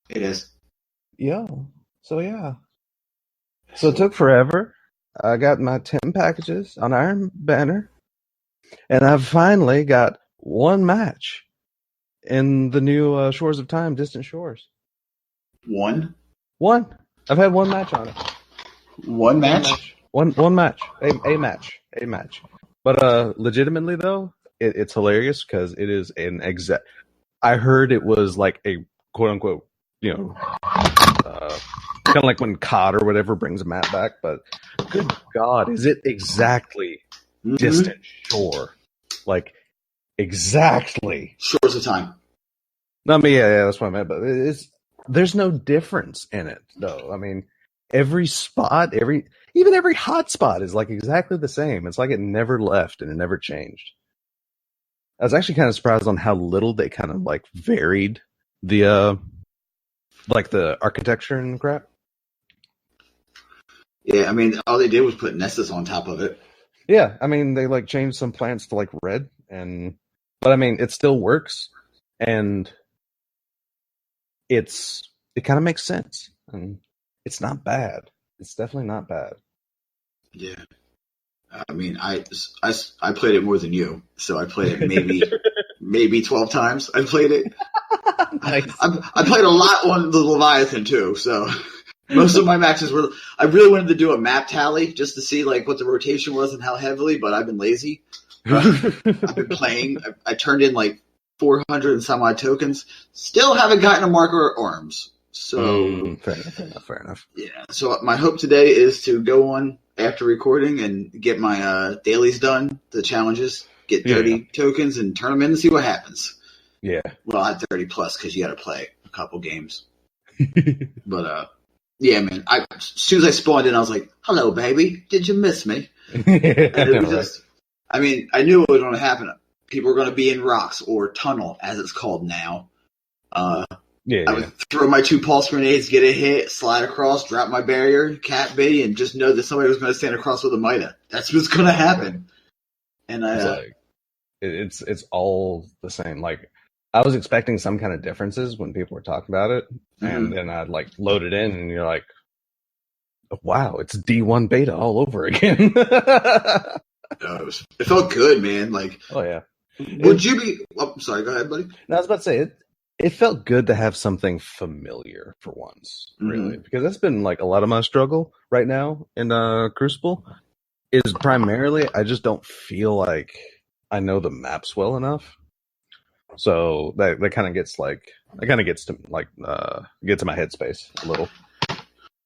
It is. Yo. So yeah. So it took forever. I got my 10 packages on Iron Banner, and I've finally got one match in the new Shores of Time, Distant Shores. One? One. I've had one match on it. One One match? match. One match. A match. A match. But legitimately though, it's hilarious because it is an exact. I heard it was like a quote unquote, you know, kind of like when COD or whatever brings a map back. But good God, is it exactly Mm-hmm. Distant Shore? Like exactly. Shores of Time. No, I mean, yeah, that's what I meant. But there's no difference in it though. I mean, every spot, even every hot spot is like exactly the same. It's like it never left and it never changed. I was actually kind of surprised on how little they kind of like varied the like the architecture and crap. Yeah, I mean, all they did was put Nessus on top of it. Yeah, I mean they like changed some plants to like red, and but I mean it still works, and it kind of makes sense, and it's not bad. It's definitely not bad. Yeah. I mean, I played it more than you, so I played it maybe 12 times. I played it. Nice. I played a lot on the Leviathan too, so most of my matches were. I really wanted to do a map tally just to see like what the rotation was and how heavily, but I've been lazy. I've been playing. I turned in like 400 and some odd tokens. Still haven't gotten a marker or arms. So Fair enough. Fair enough. Fair enough. yeah. So my hope today is to go on after recording and get my dailies done, the challenges, get Yeah. 30 tokens, and turn them in and see what happens. Yeah. Well, I had 30 plus because you got to play a couple games. But yeah, man. As soon as I spawned in, I was like, "Hello, baby. Did you miss me?" And it was Right. just. I mean, I knew it was going to happen. People were going to be in rocks or tunnel, as it's called now. Yeah. I Yeah. would throw my 2 pulse grenades, get a hit, slide across, drop my barrier, cat bait, and just know that somebody was going to stand across with a Mida. That's what's going to happen. And It's like it's all the same. Like I was expecting some kind of differences when people were talking about it, and mhm. then I'd like load it in, and you're like, "Wow, it's D1 beta all over again." It felt good, man. Like, Oh yeah. would It, you be? Oh, sorry, go ahead, buddy. I was about to say it. It felt good to have something familiar for once, really, Mm-hmm. because that's been like a lot of my struggle right now in Crucible. Is primarily I just don't feel like I know the maps well enough. So that kind of gets like that kind of gets to like get to my headspace a little.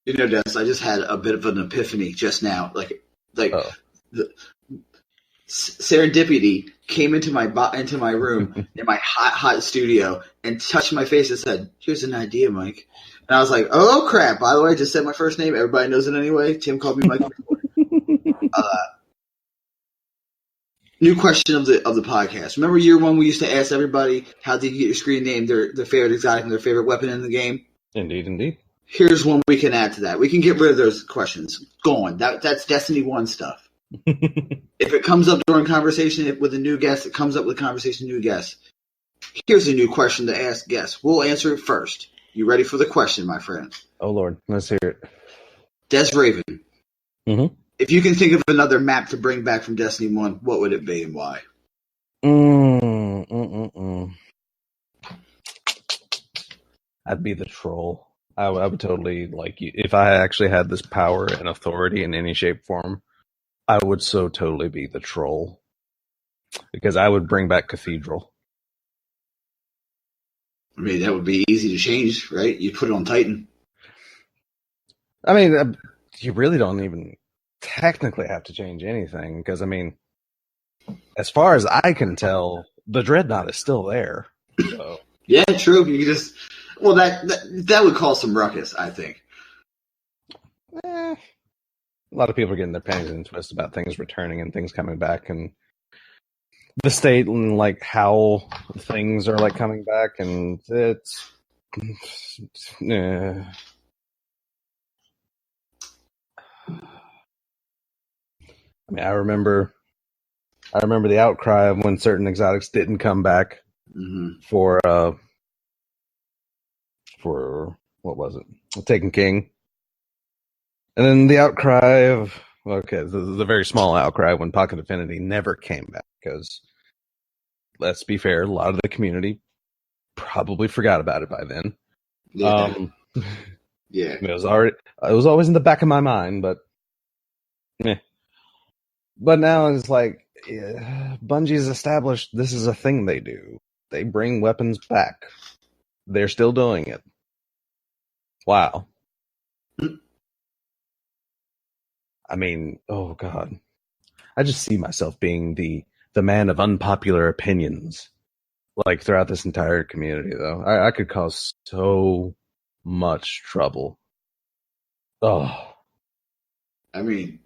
You know, Dennis, I just had a bit of an epiphany just now. Like Oh. the serendipity came into my room in my hot studio and touched my face and said, "Here's an idea, Mike." And I was like, "Oh crap!" By the way, I just said my first name. Everybody knows it anyway. Tim called me Michael. New question of the podcast. Remember year one we used to ask everybody how did you get your screen name, their favorite exotic, and their favorite weapon in the game? Indeed, indeed. Here's one we can add to that. We can get rid of those questions. Gone. That's Destiny 1 stuff. If it comes up during conversation with a new guest, it comes up with conversation new guest. Here's a new question to ask guests. We'll answer it first. You ready for the question, my friend? Oh Lord, let's hear it. Des Raven. Mm-hmm. If you can think of another map to bring back from Destiny 1, what would it be and why? I'd be the troll. I would totally like you if I actually had this power and authority in any shape form. I would so totally be the troll because I would bring back Cathedral. I mean, that would be easy to change, right? You put it on Titan. I mean, you really don't even technically have to change anything because I mean, as far as I can tell, the Dreadnought is still there. So Yeah, true. You could just that would cause some ruckus, I think. a lot of people are getting their panties in a twist about things returning and things coming back, and the state and like how things are like coming back, and it's. I mean, I remember the outcry of when certain exotics didn't come back Mm-hmm. for for what was it? Taken King. And then the outcry of the very small outcry when Pocket Infinity never came back because let's be fair, a lot of the community probably forgot about it by then. Yeah. Yeah. It was always in the back of my mind, but But now it's like Bungie's established this is a thing they do. They bring weapons back. They're still doing it. Wow. I mean, oh god. I just see myself being the man of unpopular opinions. Like throughout this entire community though. I could cause so much trouble. Oh. I mean,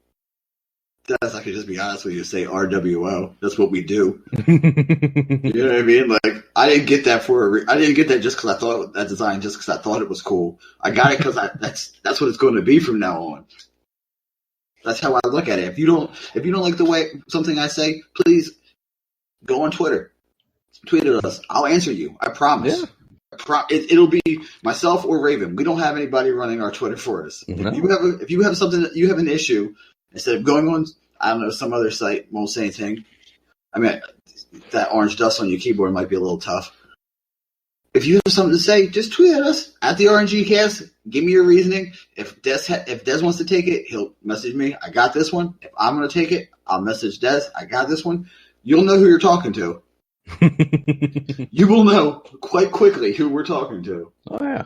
I could just be honest with you, say RWO. That's what we do. You know what I mean? Like, I didn't get that I didn't get that just because I thought that design, just because I thought it was cool. I got it because that's what it's going to be from now on. That's how I look at it. If you don't like the way something I say, please go on Twitter, tweet at us. I'll answer you. I promise. Yeah. It'll be myself or Raven. We don't have anybody running our Twitter for us. No. If you have something, you have an issue, instead of going on, I don't know, some other site won't say anything. I mean, that orange dust on your keyboard might be a little tough. If you have something to say, just tweet at us at the RNG Cast. Give me your reasoning. If Des wants to take it, he'll message me. I got this one. If I'm going to take it, I'll message Des. I got this one. You'll know who you're talking to. You will know quite quickly who we're talking to. Oh yeah,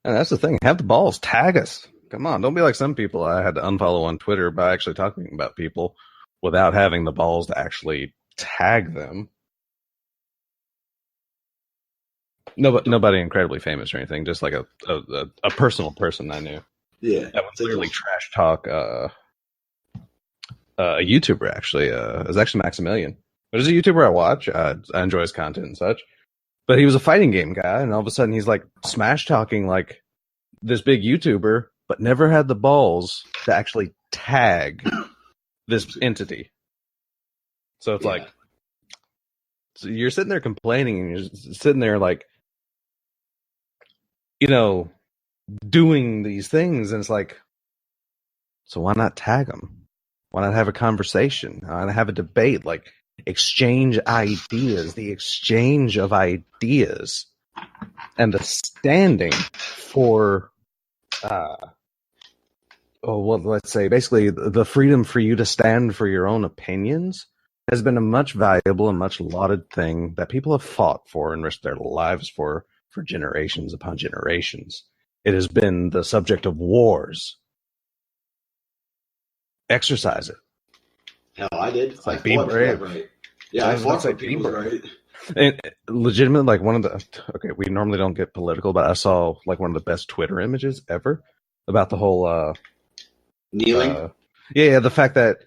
and that's the thing. Have the balls. Tag us. Come on. Don't be like some people I had to unfollow on Twitter by actually talking about people without having the balls to actually tag them. Nobody incredibly famous or anything. Just like a personal person I knew. Yeah, that would literally trash talk a YouTuber. Actually, it was actually Maximilian. But as a YouTuber I watch, I enjoy his content and such. But he was a fighting game guy, and all of a sudden he's like smash talking like this big YouTuber, but never had the balls to actually tag this entity. So it's like, so you're sitting there complaining, and you're sitting there like, doing these things, and it's like, so why not tag them? Why not have a conversation? Why not have a debate? Like, exchange ideas, the exchange of ideas, and the standing for, let's say, basically the freedom for you to stand for your own opinions has been a much valuable and much lauded thing that people have fought for and risked their lives for generations upon generations. It has been the subject of wars. Exercise it. Hell, I did. It's like, be brave. Right. Yeah, I fought for people's right. And legitimate, like we normally don't get political, but I saw like one of the best Twitter images ever about the whole kneeling. The fact that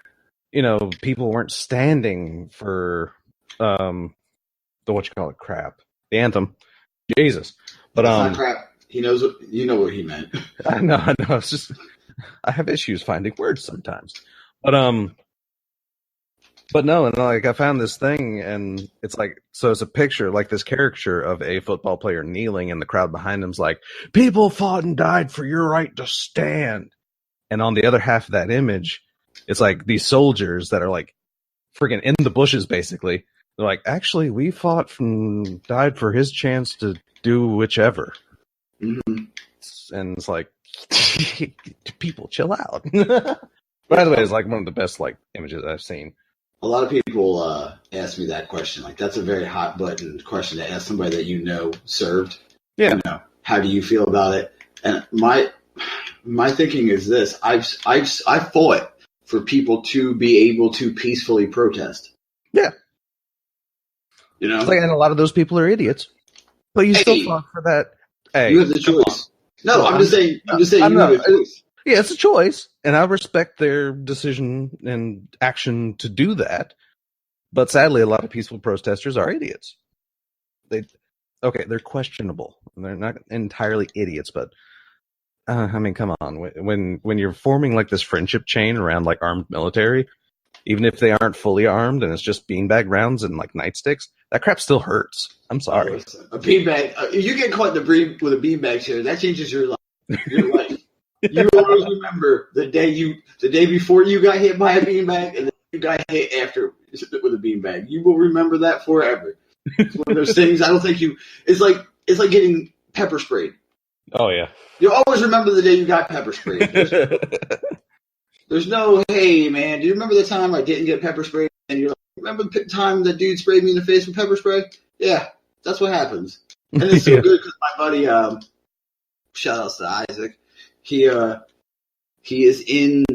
people weren't standing for the crap, the anthem. Jesus, but that's not crap. He knows what what he meant. I know. It's just I have issues finding words sometimes, but no, and like I found this thing, and it's like, so it's a picture, like this caricature of a football player kneeling, and the crowd behind him's like, people fought and died for your right to stand. And on the other half of that image, it's like these soldiers that are like freaking in the bushes, basically. They're like, actually, we fought and died for his chance to do whichever. Mm-hmm. And it's like, people chill out. By the way, it's like one of the best like images I've seen. A lot of people ask me that question. Like, that's a very hot button question to ask somebody that served. Yeah. How do you feel about it? And my thinking is this: I've fought for people to be able to peacefully protest. Yeah. It's like, and a lot of those people are idiots, but you still fought for that. Hey, you have the choice. No, I'm just saying you have a choice. Yeah, it's a choice, and I respect their decision and action to do that. But sadly, a lot of peaceful protesters are idiots. They're questionable. They're not entirely idiots, but I mean, come on. When you're forming like this friendship chain around like armed military, even if they aren't fully armed and it's just beanbag rounds and like nightsticks, that crap still hurts. I'm sorry. Listen, a beanbag. If you get caught in with a beanbag chair, that changes your life. Your life. You always remember the day before you got hit by a beanbag, and then you got hit after with a beanbag. You will remember that forever. It's one of those things. I don't think you. It's like getting pepper sprayed. Oh yeah. You'll always remember the day you got pepper sprayed. There's no, hey man, do you remember the time I didn't get pepper sprayed? And you're like, remember the time the dude sprayed me in the face with pepper spray? Yeah, that's what happens. And it's so good because my buddy, shout outs to Isaac, he is in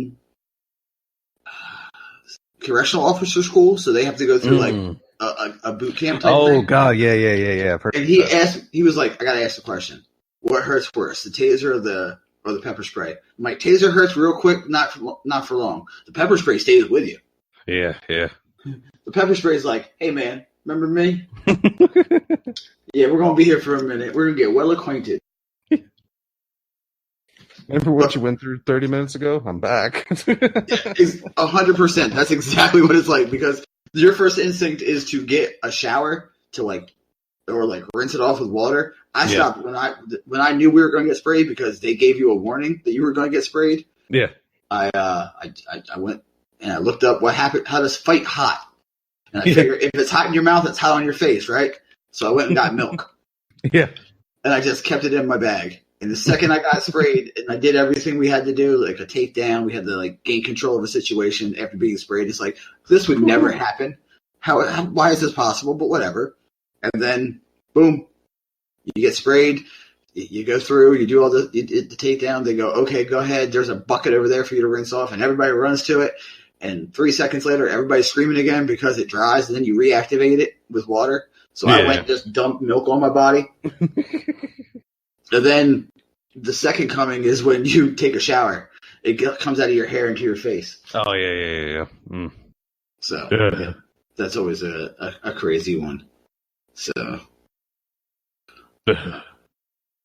correctional officer school, so they have to go through like a boot camp type thing. Oh god, yeah. And he was like, I gotta ask the question: what hurts worse, the taser or the pepper spray? I'm like, taser hurts real quick, not for long. The pepper spray stays with you. Yeah. The pepper spray is like, hey man, remember me? Yeah, we're gonna be here for a minute. We're gonna get well acquainted. Remember what you went through 30 minutes ago? I'm back. 100%. That's exactly what it's like, because your first instinct is to get a shower to rinse it off with water. I stopped when I knew we were going to get sprayed because they gave you a warning that you were going to get sprayed. Yeah. I went and I looked up what happened. How does fight hot? And I figured if it's hot in your mouth, it's hot on your face, right? So I went and got milk. Yeah. And I just kept it in my bag. And the second I got sprayed and I did everything we had to do, like a takedown, we had to like gain control of the situation after being sprayed. It's like, this would never happen. Why is this possible? But whatever. And then, boom, you get sprayed. You go through, you do all the takedown. They go, okay, go ahead. There's a bucket over there for you to rinse off. And everybody runs to it. And 3 seconds later, everybody's screaming again because it dries. And then you reactivate it with water. So I went and just dumped milk on my body. And then the second coming is when you take a shower. It comes out of your hair into your face. Oh, yeah. Mm. So that's always a crazy one. So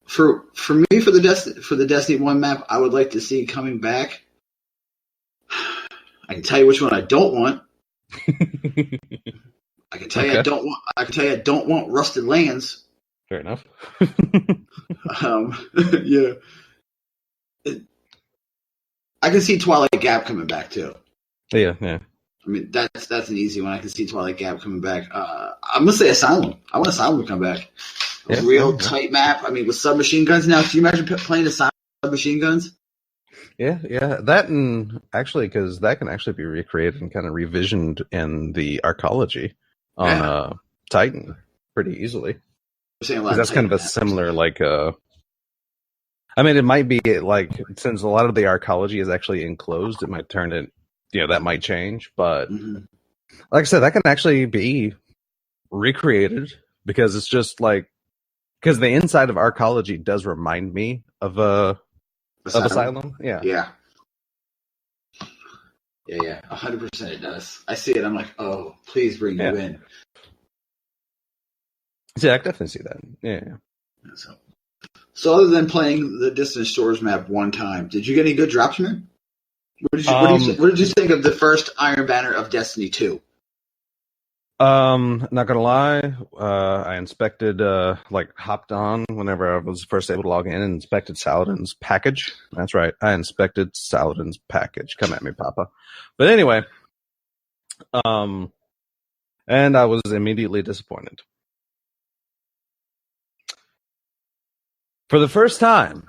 for me, for the Destiny 1 map, I would like to see coming back. I can tell you which one I don't want. I can tell you I don't want Rusted Lands. Fair enough. Yeah. I can see Twilight Gap coming back too. Yeah. I mean, that's an easy one. I can see Twilight Gap coming back. I'm gonna say Asylum. I want Asylum to come back. A real tight map. I mean, with submachine guns now. Can you imagine playing Asylum with submachine guns? Yeah. That, and actually, because that can actually be recreated and kind of revisioned in the arcology on Titan pretty easily. That's kind of a similar, like, I mean, it might be like, since a lot of the arcology is actually enclosed, it might turn it, that might change. But like I said, that can actually be recreated because it's just like, because the inside of arcology does remind me of Asylum. Yeah. 100% it does. I see it. I'm like, oh, please bring you in. Yeah, I can definitely see that. Yeah. So other than playing the Distant Shores map one time, did you get any good drops, man? What did you think of the first Iron Banner of Destiny 2? Not gonna lie, I inspected, hopped on whenever I was first able to log in and inspected Saladin's package. That's right, I inspected Saladin's package. Come at me, Papa. But anyway, and I was immediately disappointed. For the first time,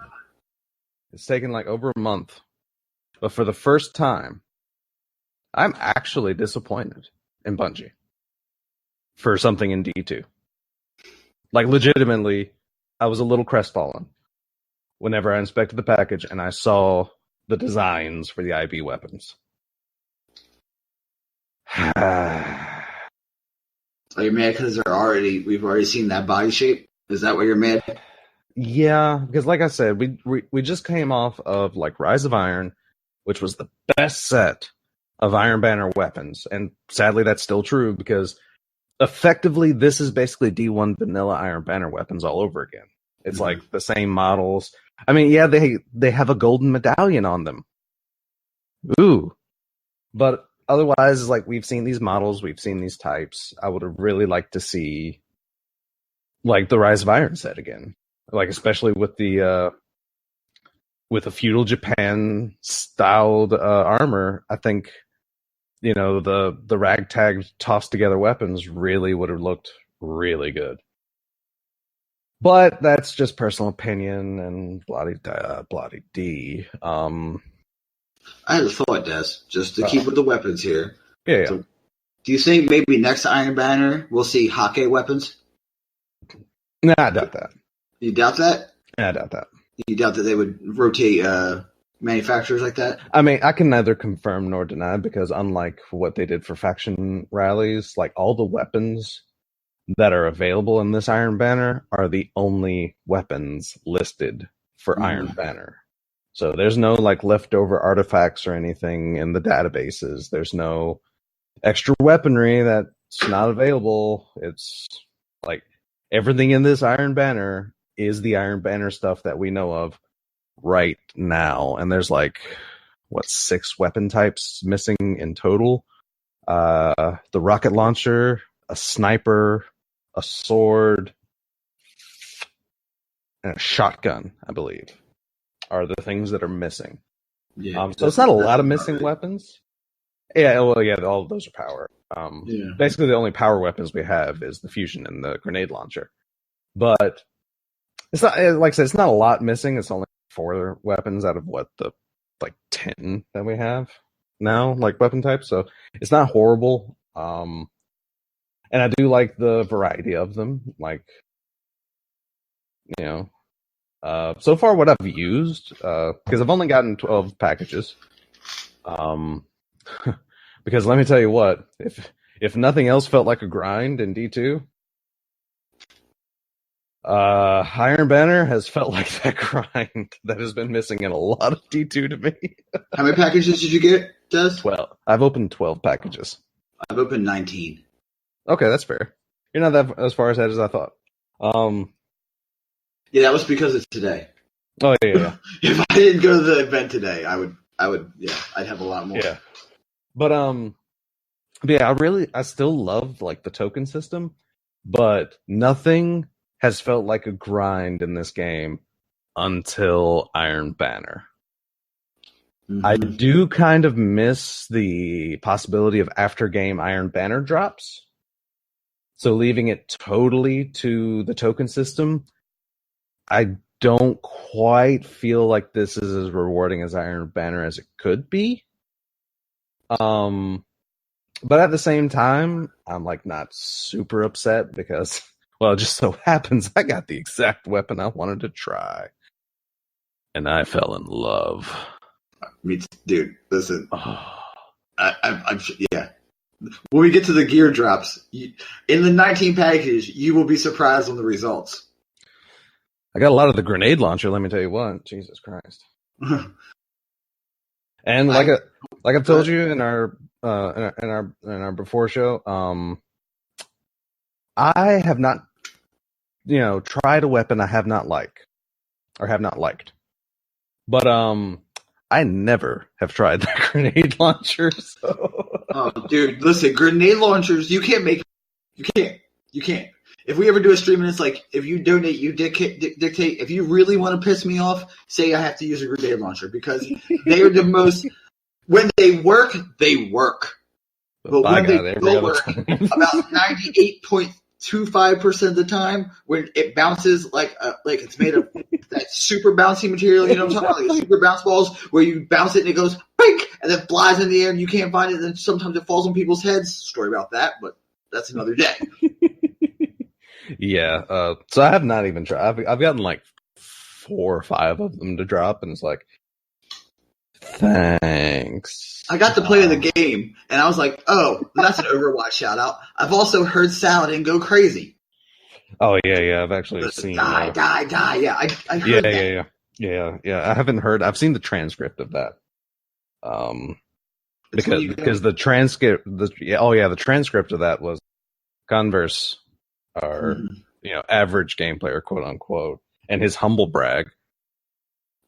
it's taken like over a month, but for the first time, I'm actually disappointed in Bungie for something in D2. Like, legitimately, I was a little crestfallen whenever I inspected the package and I saw the designs for the IB weapons. Are you mad because we've already seen that body shape? Is that why you're mad? Yeah, because like I said, we just came off of like Rise of Iron, which was the best set of Iron Banner weapons, and sadly that's still true because effectively this is basically D1 vanilla Iron Banner weapons all over again. It's like the same models. I mean, yeah, they have a golden medallion on them. Ooh. But otherwise, like, we've seen these models, we've seen these types. I would have really liked to see, like, the Rise of Iron set again, like, especially with the feudal Japan styled armor. I think, the ragtag tossed together weapons really would have looked really good. But that's just personal opinion and bloody D. I had a thought, Des, just to keep with the weapons here. Yeah. So, do you think maybe next Iron Banner we'll see Hake weapons? Nah, I doubt that. You doubt that? Yeah, I doubt that. You doubt that they would rotate manufacturers like that? I mean, I can neither confirm nor deny, because unlike what they did for faction rallies, like, all the weapons that are available in this Iron Banner are the only weapons listed for Iron Banner. So there's no, like, leftover artifacts or anything in the databases. There's no extra weaponry that's not available. It's like everything in this Iron Banner is the Iron Banner stuff that we know of right now. And there's, like, 6 weapon types missing in total. The rocket launcher, a sniper, a sword, and a shotgun, I believe, are the things that are missing. Yeah. So it's not a lot of missing weapons. Yeah, well, yeah, all of those are power. Basically, the only power weapons we have is the fusion and the grenade launcher. But it's not, like I said, it's not a lot missing. It's only 4 weapons out of the 10 that we have now, like, weapon types. So it's not horrible. And I do like the variety of them. Like, so far what I've used, because I've only gotten 12 packages. Because let me tell you what, if nothing else felt like a grind in D2, Iron Banner has felt like that grind that has been missing in a lot of D2 to me. How many packages did you get, Des? 12. I've opened 12 packages. I've opened 19. Okay, that's fair. You're not that as far ahead as I thought. Yeah, that was because it's today. Oh yeah. If I didn't go to the event today, I would, I'd have a lot more. Yeah. But yeah, I still love, like, the token system, but nothing has felt like a grind in this game until Iron Banner. I do kind of miss the possibility of after game Iron Banner drops. So leaving it totally to the token system, I don't quite feel like this is as rewarding as Iron Banner as it could be. But at the same time, I'm, like, not super upset because, well, it just so happens I got the exact weapon I wanted to try. And I fell in love. Dude, listen. Yeah. When we get to the gear drops, in the 19 packages, you will be surprised on the results. I got a lot of the grenade launcher, let me tell you what. Jesus Christ. And like I've told you in our before show, I have not, tried a weapon I have not liked. But I never have tried the grenade launcher. So. Oh, dude, listen, grenade launchers, you can't. If we ever do a stream and it's like, if you donate, you dictate. If you really want to piss me off, say I have to use a grenade launcher, because they are the most. When they work, they work. But when they don't work, about 98.25% of the time, when it bounces like it's made of that super bouncy material, you know what I'm talking about? Like super bounce balls, where you bounce it and it goes pink, and then flies in the air and you can't find it, and then sometimes it falls on people's heads. Story about that, but that's another day. Yeah, so I have not even tried. I've gotten like 4 or 5 of them to drop, and it's like, thanks. I got to play the game, and I was like, oh, that's an Overwatch shout out. I've also heard Saladin go crazy. Oh, yeah, I've actually seen... Die, yeah, I heard that. Yeah, I haven't heard... I've seen the transcript of that. Because the transcript... the transcript of that was Converse, our average game player, quote unquote, and his humble brag.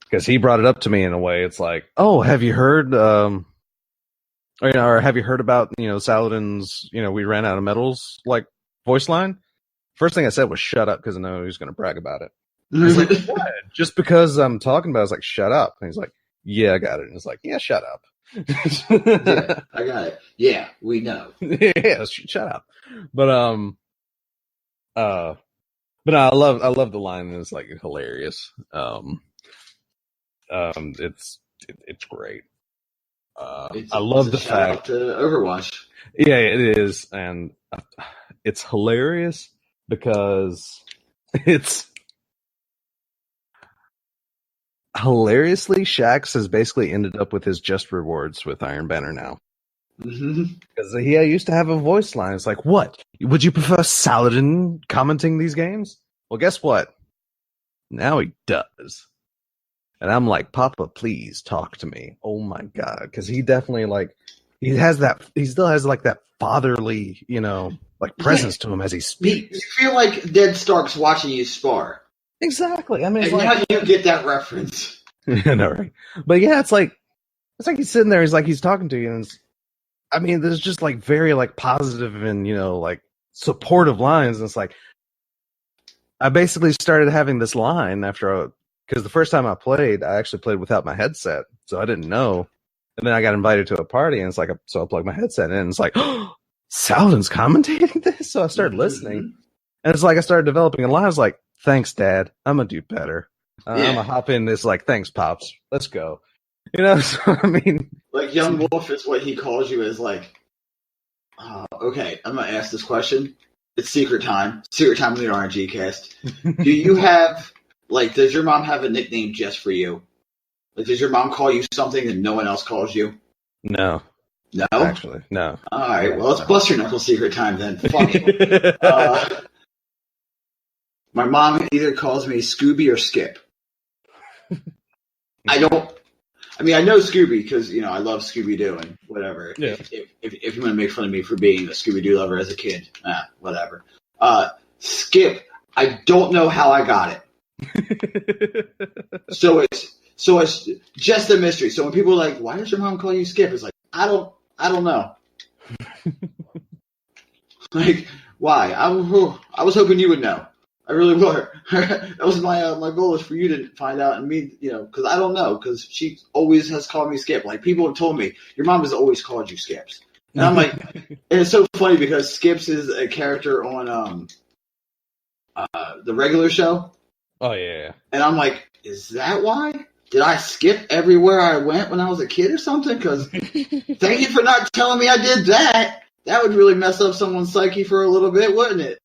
Because he brought it up to me in a way, it's like, oh, have you heard Or have you heard about, Saladin's, we ran out of medals, like, voice line? First thing I said was shut up because I know he was going to brag about it. He's like, what? Just because I'm talking about it, I was like, shut up. And he's like, yeah, I got it. And it's like, yeah, shut up. Yeah, I got it. Yeah, we know. Yeah, shut up. But I love the line, and it's like hilarious. It's great. I love the shout out fact to Overwatch. Yeah, it is, and it's hilarious because it's hilariously Shaxx has basically ended up with his just rewards with Iron Banner now. Because he used to have a voice line. It's like, what? Would you prefer Saladin commenting these games? Well, guess what? Now he does. And I'm like, Papa, please talk to me. Oh my God. Because he definitely he still has like that fatherly, presence to him as he speaks. You feel like Dead Stark's watching you spar. Exactly. I mean, and now you get that reference. No, right. But yeah, it's like he's sitting there, he's talking to you, and there's just like very like positive and like supportive lines, and it's like I basically started having this line because the first time I actually played without my headset, so I didn't know. And then I got invited to a party, and it's like, so I plugged my headset in, and it's like, oh, Saladin's commentating this? So I started listening, and it's like I started developing a line. I was like, thanks, Dad. I'm going to do better. I'm going to hop in this, like, thanks, Pops. Let's go. So, like, Young Wolf is what he calls you as, like, okay, I'm going to ask this question. It's secret time. Secret time in the RNG cast. Do you have, like, does your mom have a nickname just for you? Like, does your mom call you something that no one else calls you? No. No? Actually, no. All right, well, it's Buster Knuckle secret time then. Fuck it. My mom either calls me Scooby or Skip. I know Scooby because, I love Scooby-Doo and whatever. Yeah. If you want to make fun of me for being a Scooby-Doo lover as a kid, whatever. Skip, I don't know how I got it. So it's just a mystery. So when people are like, why does your mom call you Skip? It's like, I don't know. Like, why? I was hoping you would know. I really were. That was my goal, is for you to find out, and me, because I don't know, because she always has called me Skip. Like, people have told me, your mom has always called you Skips. And I'm like, and it's so funny because Skips is a character on the regular show. Oh, yeah. And I'm like, is that why? Did I skip everywhere I went when I was a kid or something? Because thank you for not telling me I did that. That would really mess up someone's psyche for a little bit, wouldn't it?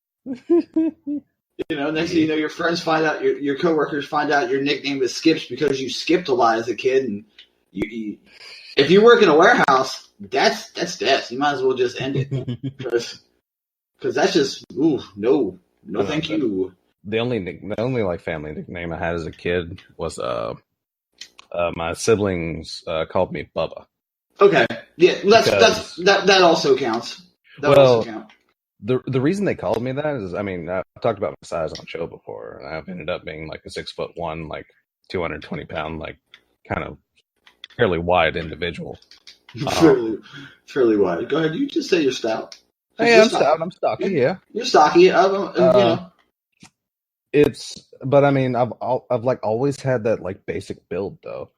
Next thing you know, your friends find out, your coworkers find out your nickname is Skips because you skipped a lot as a kid. And if you work in a warehouse, that's death. You might as well just end it. Because that's just, no, thank you. The only like family nickname I had as a kid was my siblings called me Bubba. Okay, yeah, that also counts. The reason they called me that is, I've talked about my size on the show before, and I've ended up being like a 6'1", like 220 pound, like kind of fairly wide individual. Fairly wide. Go ahead. You just say you're stout. Hey, I'm stout. I'm stocky. Yeah, you're stocky. But I've like always had that like basic build though,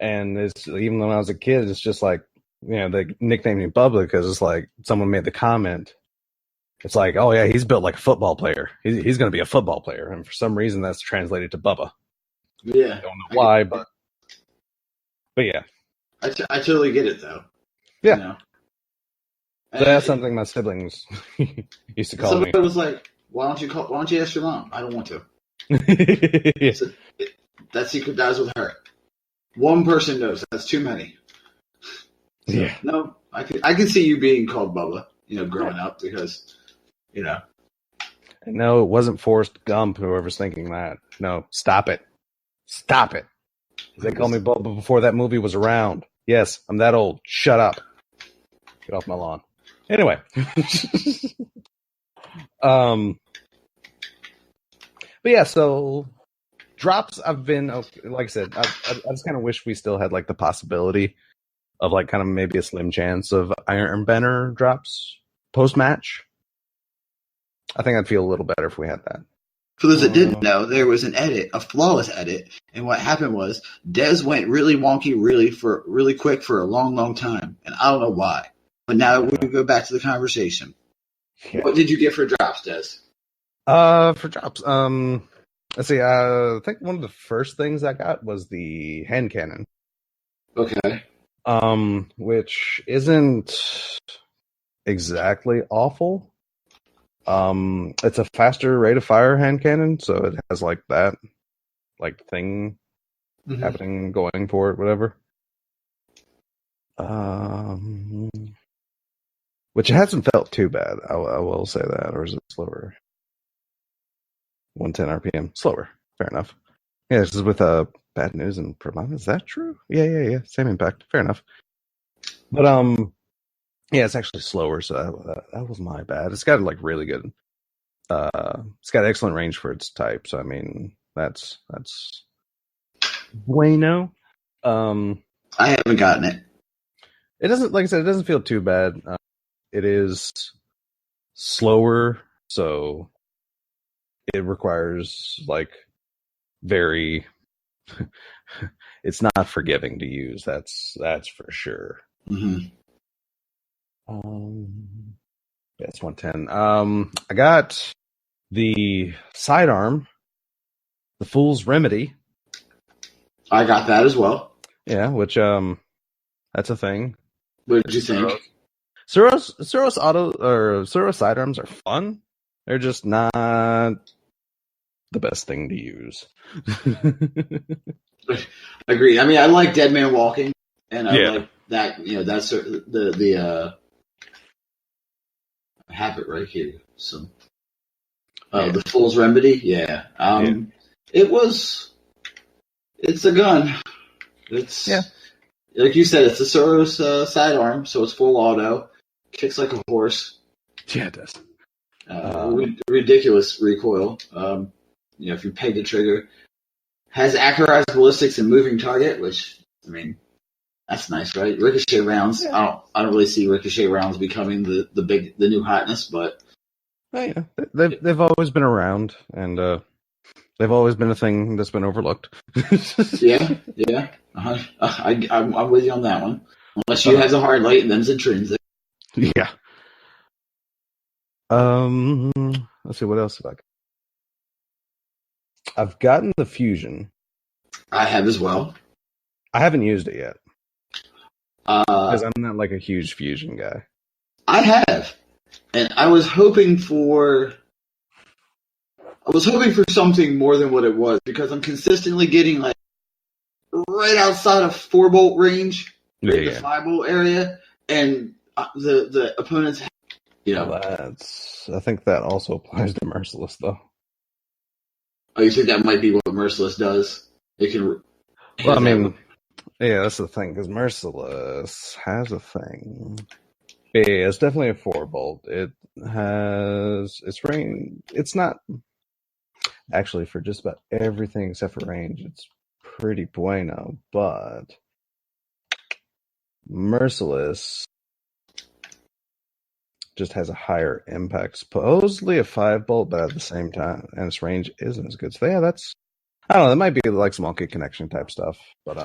and it's even when I was a kid, it's just like they nicknamed me Bubba because it's like someone made the comment. It's like, oh yeah, he's built like a football player. He's going to be a football player, and for some reason that's translated to Bubba. Yeah, I don't know why, but yeah, I totally get it though. Yeah, that's something my siblings used to call me. Somebody was like, why don't you ask your mom? I don't want to. Yeah. So, that secret dies with her. One person knows. That's too many. So, yeah. No, I can see you being called Bubba, growing up because, No, it wasn't Forrest Gump, whoever's thinking that. No, stop it. Stop it. They called me Bubba before that movie was around. Yes, I'm that old. Shut up. Get off my lawn. Anyway. But yeah, so drops, I've been, like I said, I just kind of wish we still had like the possibility of like kind of maybe a slim chance of Iron Banner drops post match. I think I'd feel a little better if we had that. For those that didn't know, there was an edit, a flawless edit, and what happened was Dez went really wonky, really quick for a long, long time, and I don't know why. But now we can go back to the conversation. Yeah. What did you get for drops, Dez? For drops, let's see. I think one of the first things I got was the hand cannon. Okay. Which isn't exactly awful. It's a faster rate of fire hand cannon, so it has like that, like thing happening, going for it, whatever. Which it hasn't felt too bad. I will say that, or is it slower? 110 RPM, slower. Fair enough. Yeah, this is with bad news and Prabham. Is that true? Yeah. Same impact. Fair enough. But yeah, it's actually slower, so that was my bad. It's got like really good. It's got excellent range for its type. So I mean, that's bueno. I haven't gotten it. It doesn't, like I said, it doesn't feel too bad. It is slower, so it requires like very. It's not forgiving to use. That's for sure. Mm-hmm. Yeah, it's 110. I got the sidearm, the Fool's Remedy. I got that as well. Yeah, which that's a thing. What did you think? Suros auto or Suros sidearms are fun. They're just not the best thing to use. Agreed. I mean, I like Dead Man Walking, and I like that. You know, that's the I have it right here. So, the Fool's Remedy. Yeah. It's a gun. It's like you said. It's a Soros sidearm, so it's full auto. Kicks like a horse. Yeah, it does. Ridiculous recoil. You know, if you peg the trigger, has accurized ballistics and moving target, which I mean, that's nice, right? Ricochet rounds. Yeah. I don't really see ricochet rounds becoming the new hotness, but yeah, they've always been around, and they've always been a thing that's been overlooked. yeah. I'm with you on that one. Unless you have the hard light and them's intrinsic. Yeah. Let's see, what else have I got? I've gotten the Fusion. I have as well. I haven't used it yet. Because I'm not like a huge Fusion guy. I have. And I was hoping for something more than what it was, because I'm consistently getting like right outside of 4-bolt range, the 5-bolt area, and the opponents, you know. I think that also applies to Merciless, though. Oh, you think that might be what Merciless does? It can. Well, I mean, yeah, that's the thing, because Merciless has a thing. Yeah, it's definitely a 4-bolt. It has its range. It's not actually for just about everything except for range. It's pretty bueno, but Merciless just has a higher impact. Supposedly a 5-bolt, but at the same time, and its range isn't as good. So yeah, that's, I don't know. That might be like some monkey connection type stuff, but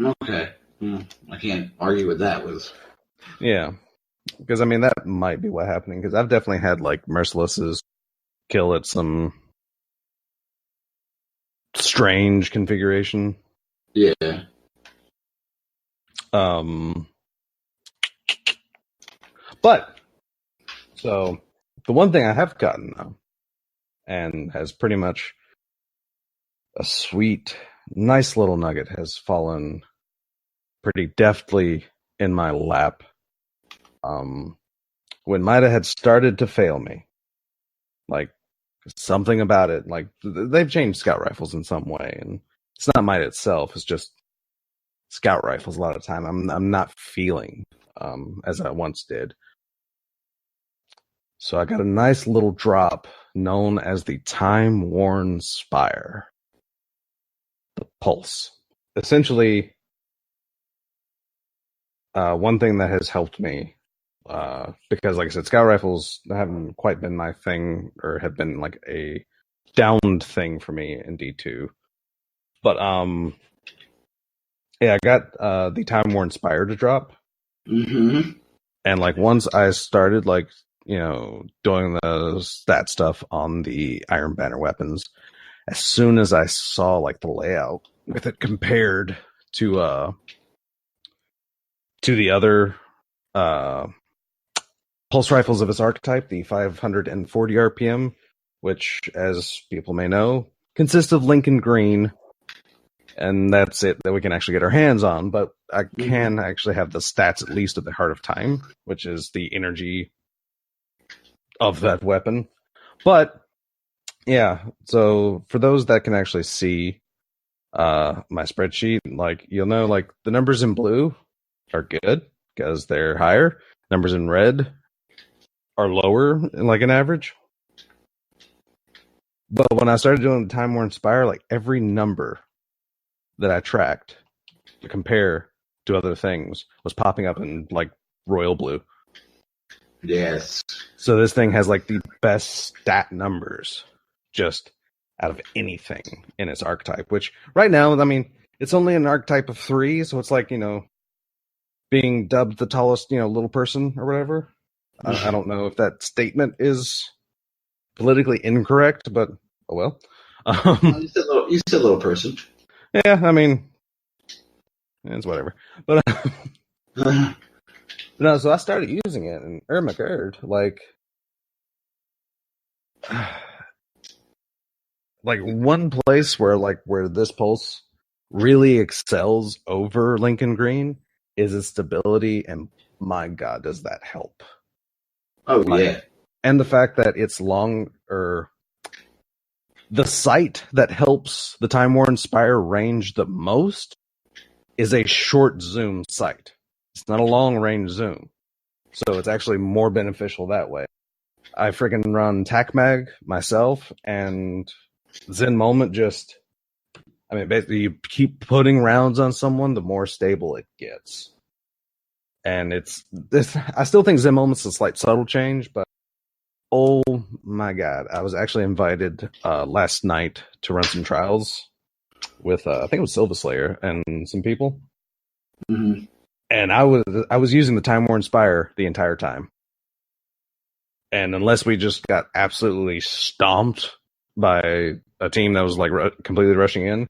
okay, I can't argue with that. Yeah, because I mean that might be what happening. Because I've definitely had like Merciless's kill at some strange configuration. Yeah. But so the one thing I have gotten now, and has pretty much a sweet, nice little nugget has fallen pretty deftly in my lap. When Mida had started to fail me, like something about it, like they've changed scout rifles in some way, and it's not Mida itself; it's just scout rifles. A lot of the time, I'm not feeling as I once did. So I got a nice little drop known as the Time-Worn Spire. The Pulse. Essentially, one thing that has helped me, because like I said, scout rifles haven't quite been my thing, or have been like a downed thing for me in D2. But yeah, I got the Time War Inspire to drop, Mm-hmm. and like once I started like doing the stat stuff on the Iron Banner weapons, as soon as I saw like the layout with it compared to the other uh pulse rifles of its archetype, the 540 RPM, which, as people may know, consists of Lincoln Green, and that's it that we can actually get our hands on. But I can actually have the stats at least of the Heart of Time, which is the energy of that weapon. But yeah, so for those that can actually see my spreadsheet, like you'll know, like the numbers in blue are good because they're higher. Numbers in red are lower, like an average. But when I started doing the Time War Inspire, like every number that I tracked to compare to other things was popping up in like royal blue. Yes. So this thing has like the best stat numbers just out of anything in its archetype, which right now, I mean, it's only an archetype of 3, so it's like, being dubbed the tallest, little person or whatever. I don't know if that statement is politically incorrect, but oh well. You said little person. Yeah, I mean, it's whatever. But no, so I started using it, and oh my god, like one place where this pulse really excels over Lincoln Green is its stability, and my god, does that help? Oh yeah, and the fact that it's long, or the sight that helps the Time War Inspire range the most is a short zoom sight. It's not a long range zoom, so it's actually more beneficial that way. I freaking run TacMag myself, and Zen Moment basically you keep putting rounds on someone, the more stable it gets. And I still think Zen Moment's a slight subtle change, but oh my god, I was actually invited last night to run some trials with I think it was Silva Slayer and some people. Mm-hmm. And I was using the Time War Inspire the entire time. And unless we just got absolutely stomped by a team that was like completely rushing in,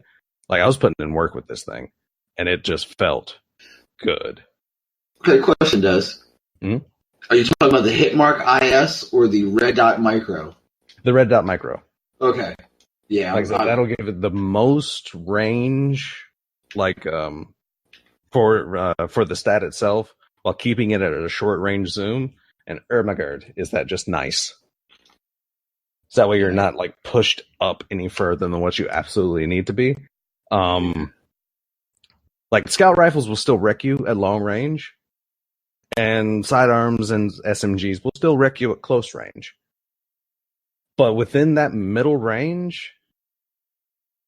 like I was putting in work with this thing, and it just felt good. Okay, question, Des. Mm-hmm. Are you talking about the Hitmark IS or the Red Dot Micro? The Red Dot Micro. Okay. Yeah. Like I said, that'll give it the most range, like for the stat itself, while keeping it at a short range zoom. And Ermagerd, is that just nice? So that way you're not like pushed up any further than what you absolutely need to be. Like scout rifles will still wreck you at long range, and sidearms and SMGs will still wreck you at close range. But within that middle range,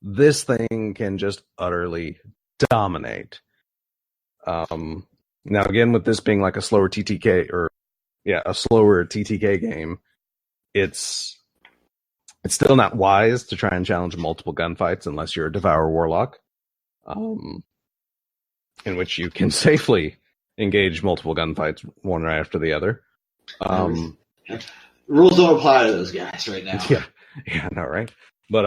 this thing can just utterly dominate. Now again, with this being like a slower TTK game, it's still not wise to try and challenge multiple gunfights unless you're a Devour Warlock, in which you can safely engage multiple gunfights one right after the other. Rules don't apply to those guys right now. Yeah, I know, right? But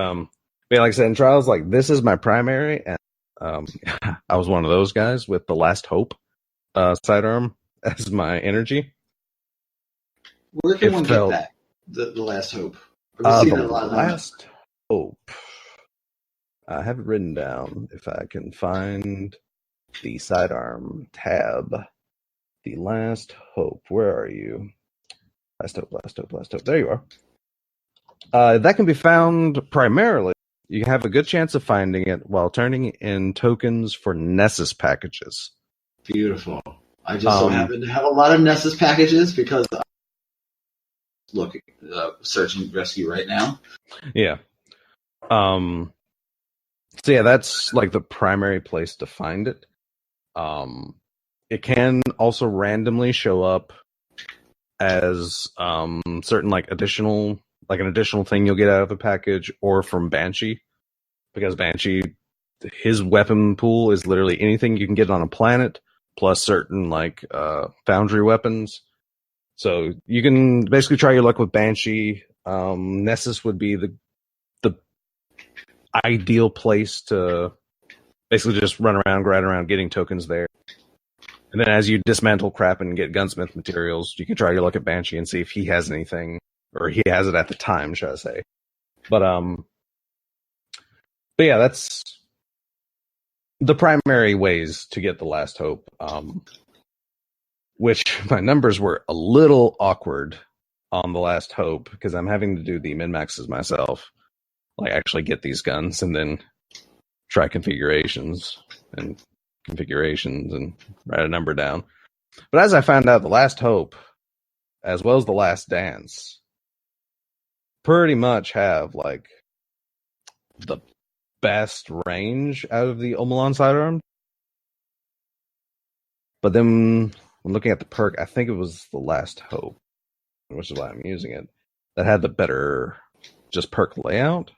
like I said, in trials, like this is my primary, and I was one of those guys with the Last Hope sidearm as my energy. Where can one get that? The Last Hope. The Last Hope. I have it written down. If I can find the sidearm tab, the Last Hope. Where are you? Last Hope. There you are. That can be found primarily. You have a good chance of finding it while turning in tokens for Nessus packages. Beautiful. I just so happen to have a lot of Nessus packages because I'm looking, searching rescue right now. Yeah. So yeah, that's like the primary place to find it. It can also randomly show up as certain like an additional thing you'll get out of a package, or from Banshee, because Banshee, his weapon pool is literally anything you can get on a planet plus certain like foundry weapons. So you can basically try your luck with Banshee. Nessus would be the ideal place to basically just run around getting tokens there. And then as you dismantle crap and get gunsmith materials, you can try your luck at Banshee and see if he has anything, or he has it at the time, should I say. But yeah, that's the primary ways to get the Last Hope. Which my numbers were a little awkward on the Last Hope because I'm having to do the min-maxes myself. Like actually get these guns and then try configurations and write a number down. But as I found out, the Last Hope, as well as the Last Dance, pretty much have like the best range out of the Omelon sidearm. But then when looking at the perk, I think it was the Last Hope, which is why I'm using it, that had the better just perk layout.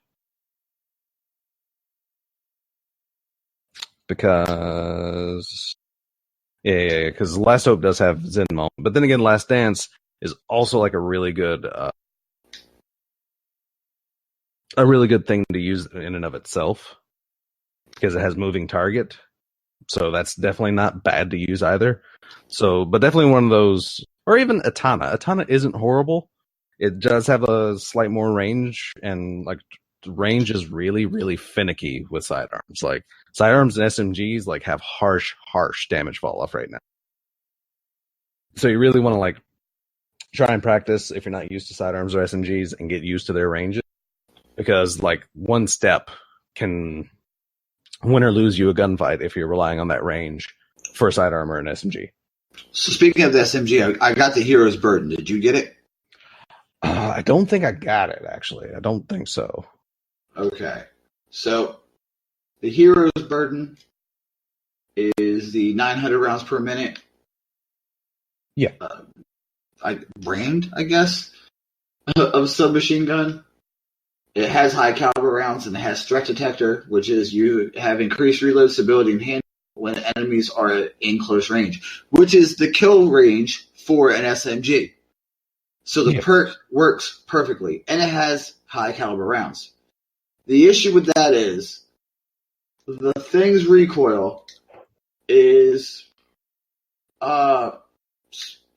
Because because Last Hope does have Zen Moment, but then again, Last Dance is also like a really good thing to use in and of itself because it has moving target. So that's definitely not bad to use either. So, but definitely one of those, or even Atana. Atana isn't horrible. It does have a slight more range, and like range is really, really finicky with sidearms. Like sidearms and SMGs like have harsh damage fall off right now. So you really want to like try and practice if you're not used to sidearms or SMGs and get used to their ranges, because like one step can win or lose you a gunfight if you're relying on that range for a sidearm or an SMG. So speaking of the SMG, I got the Hero's Burden. Did you get it? I don't think I got it, actually. I don't think so. Okay. So the Hero's Burden is the 900 rounds per minute. Yeah. Brand, I guess, of submachine gun. It has high caliber rounds and it has threat detector, which is you have increased reload stability and hand when enemies are in close range, which is the kill range for an SMG. So the perk works perfectly, and it has high caliber rounds. The issue with that is the thing's recoil is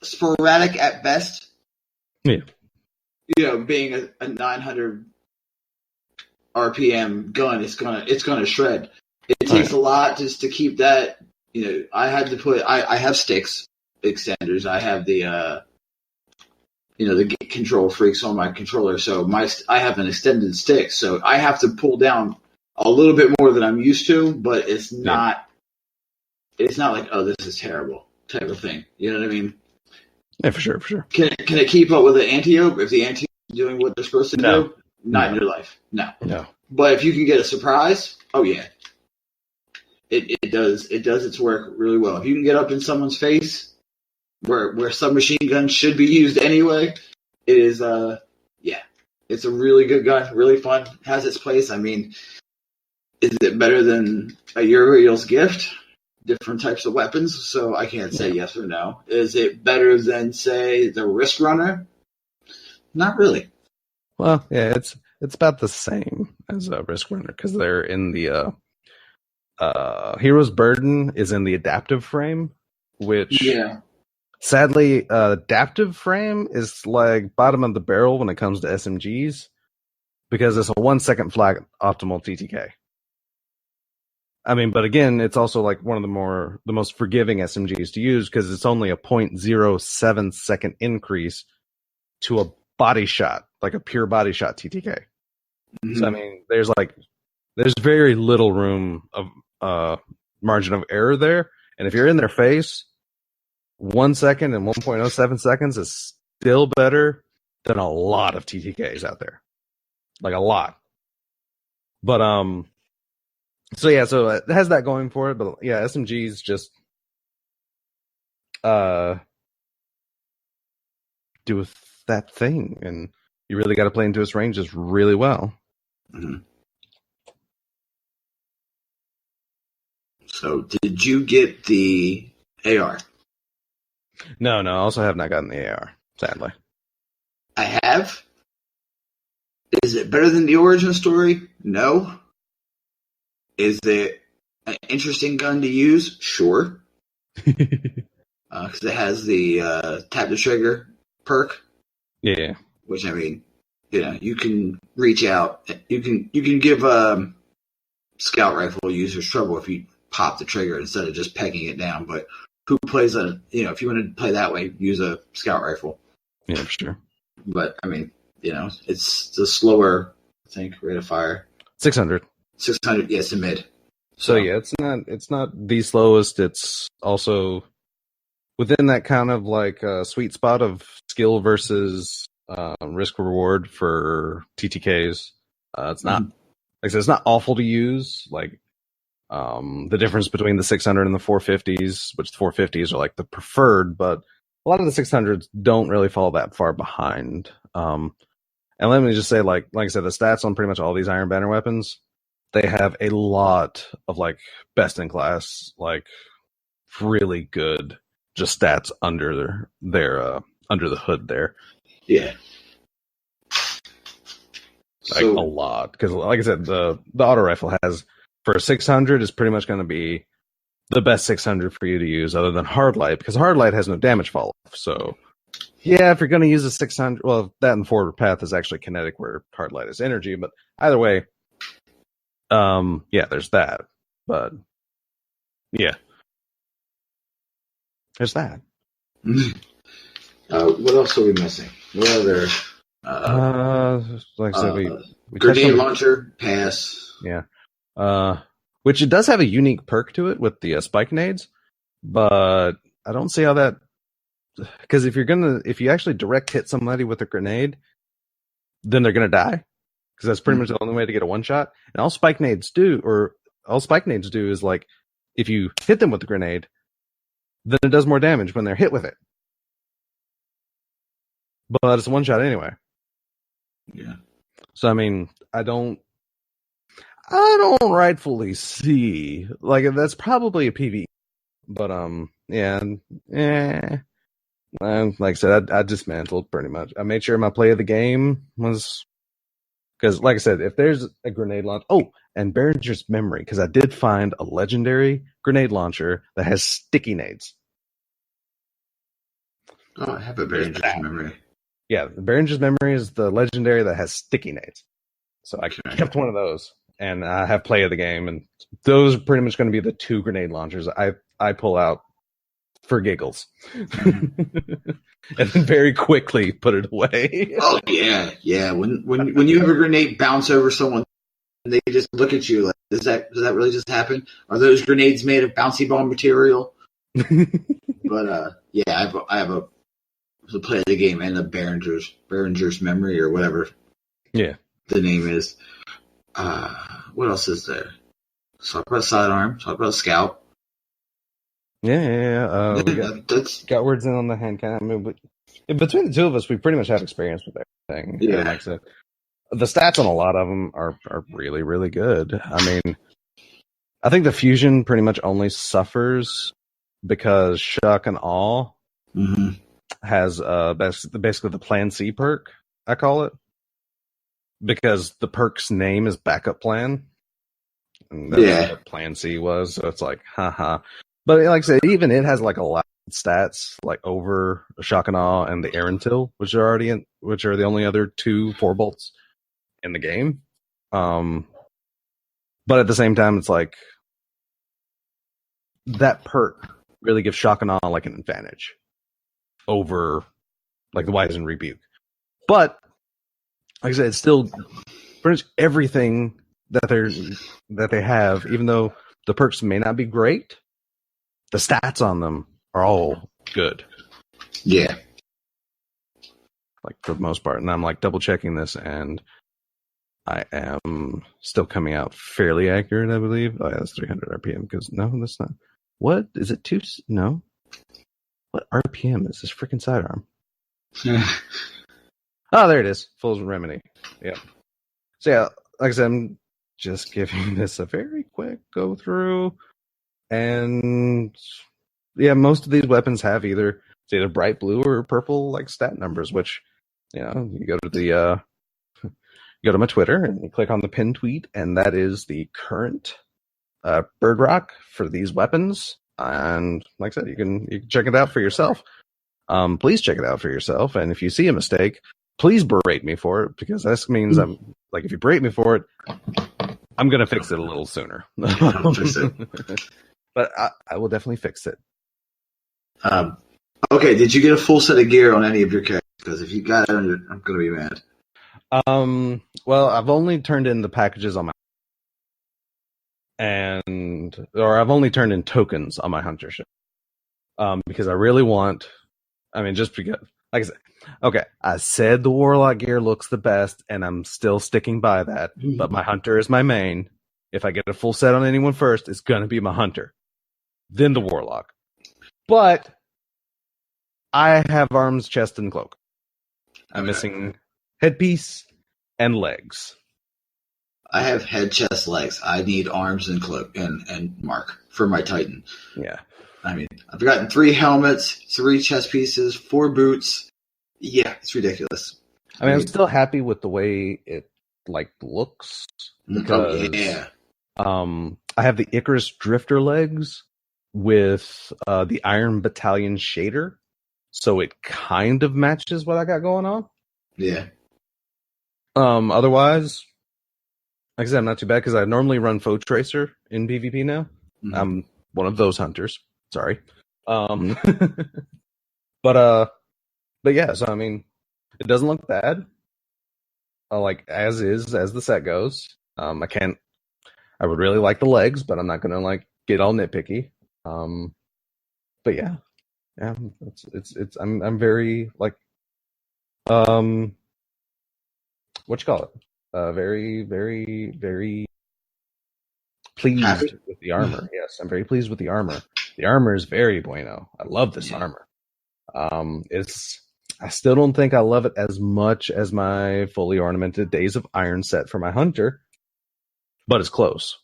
sporadic at best. Yeah. You know, being a 900 RPM gun, it's gonna shred. It takes a lot just to keep that. You know, I had to put. I have sticks extenders. I have the the control freaks on my controller. So I have an extended stick. So I have to pull down a little bit more than I'm used to, but it's not. It's not like, oh, this is terrible type of thing. You know what I mean? Yeah, for sure. Can it keep up with the anti-ope if the anti-ope is doing what they're supposed to do? Not in your life. No. But if you can get a surprise, oh yeah. It does its work really well. If you can get up in someone's face where submachine guns should be used anyway, it is it's a really good gun, really fun, has its place. I mean, is it better than a Uriel's Gift? Different types of weapons, so I can't say yes or no. Is it better than, say, the Risk Runner? Not really. Well, yeah, it's about the same as a Risk Runner because they're in the Hero's Burden is in the adaptive frame, which sadly, adaptive frame is like bottom of the barrel when it comes to SMGs because it's a 1 second flat optimal TTK. I mean, but again, it's also like one of the most forgiving SMGs to use because it's only a 0.07 second increase to a body shot, like a pure body shot TTK. Mm-hmm. So I mean, there's very little room of margin of error there, and if you're in their face, 1 second and 1.07 seconds is still better than a lot of TTKs out there, like a lot. But so it has that going for it. But yeah, SMGs just uh, do with that thing, and you really got to play into its ranges really well. Mhm. So, did you get the AR? No, I also have not gotten the AR, sadly. I have. Is it better than the origin story? No. Is it an interesting gun to use? Sure. Because it has the tap the trigger perk, Yeah. which I mean, you can reach out. You can give scout rifle users trouble if you pop the trigger instead of just pegging it down. But who plays if you want to play that way, use a scout rifle. Yeah, for sure. But I mean, it's the slower, I think, rate of fire. 600. 600, yes, in mid. So yeah, it's not the slowest. It's also within that kind of like sweet spot of skill versus risk reward for TTKs. It's not like I said, it's not awful to use. Like the difference between the 600 and the 450s, which the 450s are like the preferred, but a lot of the 600s don't really fall that far behind. And let me just say, like I said, the stats on pretty much all these Iron Banner weapons, they have a lot of like best in class, like really good just stats under their under the hood there. Yeah. Like a lot. Because like I said, the auto rifle has for a 600 is pretty much going to be the best 600 for you to use other than hard light, because hard light has no damage fall off. So yeah, if you're going to use a 600, well, that and forward path is actually kinetic where hard light is energy, but either way, yeah, there's that. But yeah, there's that. What else are we missing? What other? Like I said, we grenade launcher, pass. Yeah. Which it does have a unique perk to it with the spike nades, but I don't see how that, because if you actually direct hit somebody with a grenade, then they're gonna die, because that's pretty much the only way to get a one shot. And all spike nades do is like if you hit them with the grenade, then it does more damage when they're hit with it. But it's a one shot anyway. Yeah. So I mean, I don't rightfully see, like, that's probably a PvE, but yeah, like I said, I dismantled pretty much. I made sure my play of the game was, because like I said, if there's a grenade launch, and Behringer's memory, because I did find a legendary grenade launcher that has sticky nades. Oh, I have a Behringer's memory. Yeah, Behringer's memory is the legendary that has sticky nades. So I kept one of those, and I have play of the game, and those are pretty much going to be the two grenade launchers I pull out for giggles, and then very quickly put it away. Oh yeah. When you have a grenade bounce over someone, and they just look at you like, does that really just happen? Are those grenades made of bouncy ball material? But yeah, I have a play of the game and the Behringer's memory or whatever. Yeah, the name is. What else is there? Talk about sidearm. Talk about scout. Yeah. We got words in on the hand cannon move, but between the two of us, we pretty much have experience with everything. Yeah. And like I said, the stats on a lot of them are really, really good. I mean, I think the fusion pretty much only suffers because Shock and Awe has basically the Plan C perk, I call it, because the perk's name is Backup Plan. And that's what Plan C was, so it's like, haha. But like I said, even it has like a lot of stats, like over Shock and Awe and the Erentil, which are the only other 2 4-bolts in the game. But at the same time, it's like that perk really gives Shock and Awe like an advantage over like the Wise and Rebuke. But like I said, it's still pretty much everything that they have, even though the perks may not be great, the stats on them are all good. Yeah. Like for the most part. And I'm like double checking this, and I am still coming out fairly accurate, I believe. Oh yeah, that's 300 RPM, because no, that's not. What? Is it 2? No. What RPM is this freaking sidearm? Oh, there it is. Full remedy. Yeah. So yeah, like I said, I'm just giving this a very quick go through, and yeah, most of these weapons have either bright blue or purple like stat numbers. Which, you go to the go to my Twitter and you click on the pinned tweet, and that is the current bird rock for these weapons. And like I said, you can check it out for yourself. Please check it out for yourself. And if you see a mistake, please berate me for it, because this means I'm like, if you berate me for it, I'm gonna fix it a little sooner. But I will definitely fix it. Okay, did you get a full set of gear on any of your characters? Because if you got it, I'm gonna be mad. Well, I've only turned in the packages on my, or I've only turned in tokens on my hunter ship. Because I really want, just because, like I said, okay, I said the warlock gear looks the best, and I'm still sticking by that. But my hunter is my main. If I get a full set on anyone first, it's gonna be my hunter, then the warlock. But I have arms, chest, and cloak. I'm missing headpiece and legs. I have head, chest, legs. I need arms and cloak and mark for my Titan. Yeah. I've gotten 3 helmets, 3 chest pieces, 4 boots. Yeah, it's ridiculous. I'm still happy with the way it looks, because I have the Icarus Drifter legs with the Iron Battalion shader, so it kind of matches what I got going on. Yeah. Otherwise, like I said, I'm not too bad, because I normally run Foe Tracer in PvP now. Mm-hmm. I'm one of those hunters. Sorry. But yeah, so it doesn't look bad. As the set goes. I would really like the legs, but I'm not gonna get all nitpicky. But yeah, it's I'm very what you call it? Very, very, very pleased with the armor. Yes, I'm very pleased with the armor. The armor is very bueno. I love this armor. I still don't think I love it as much as my fully ornamented Days of Iron set for my hunter, but it's close.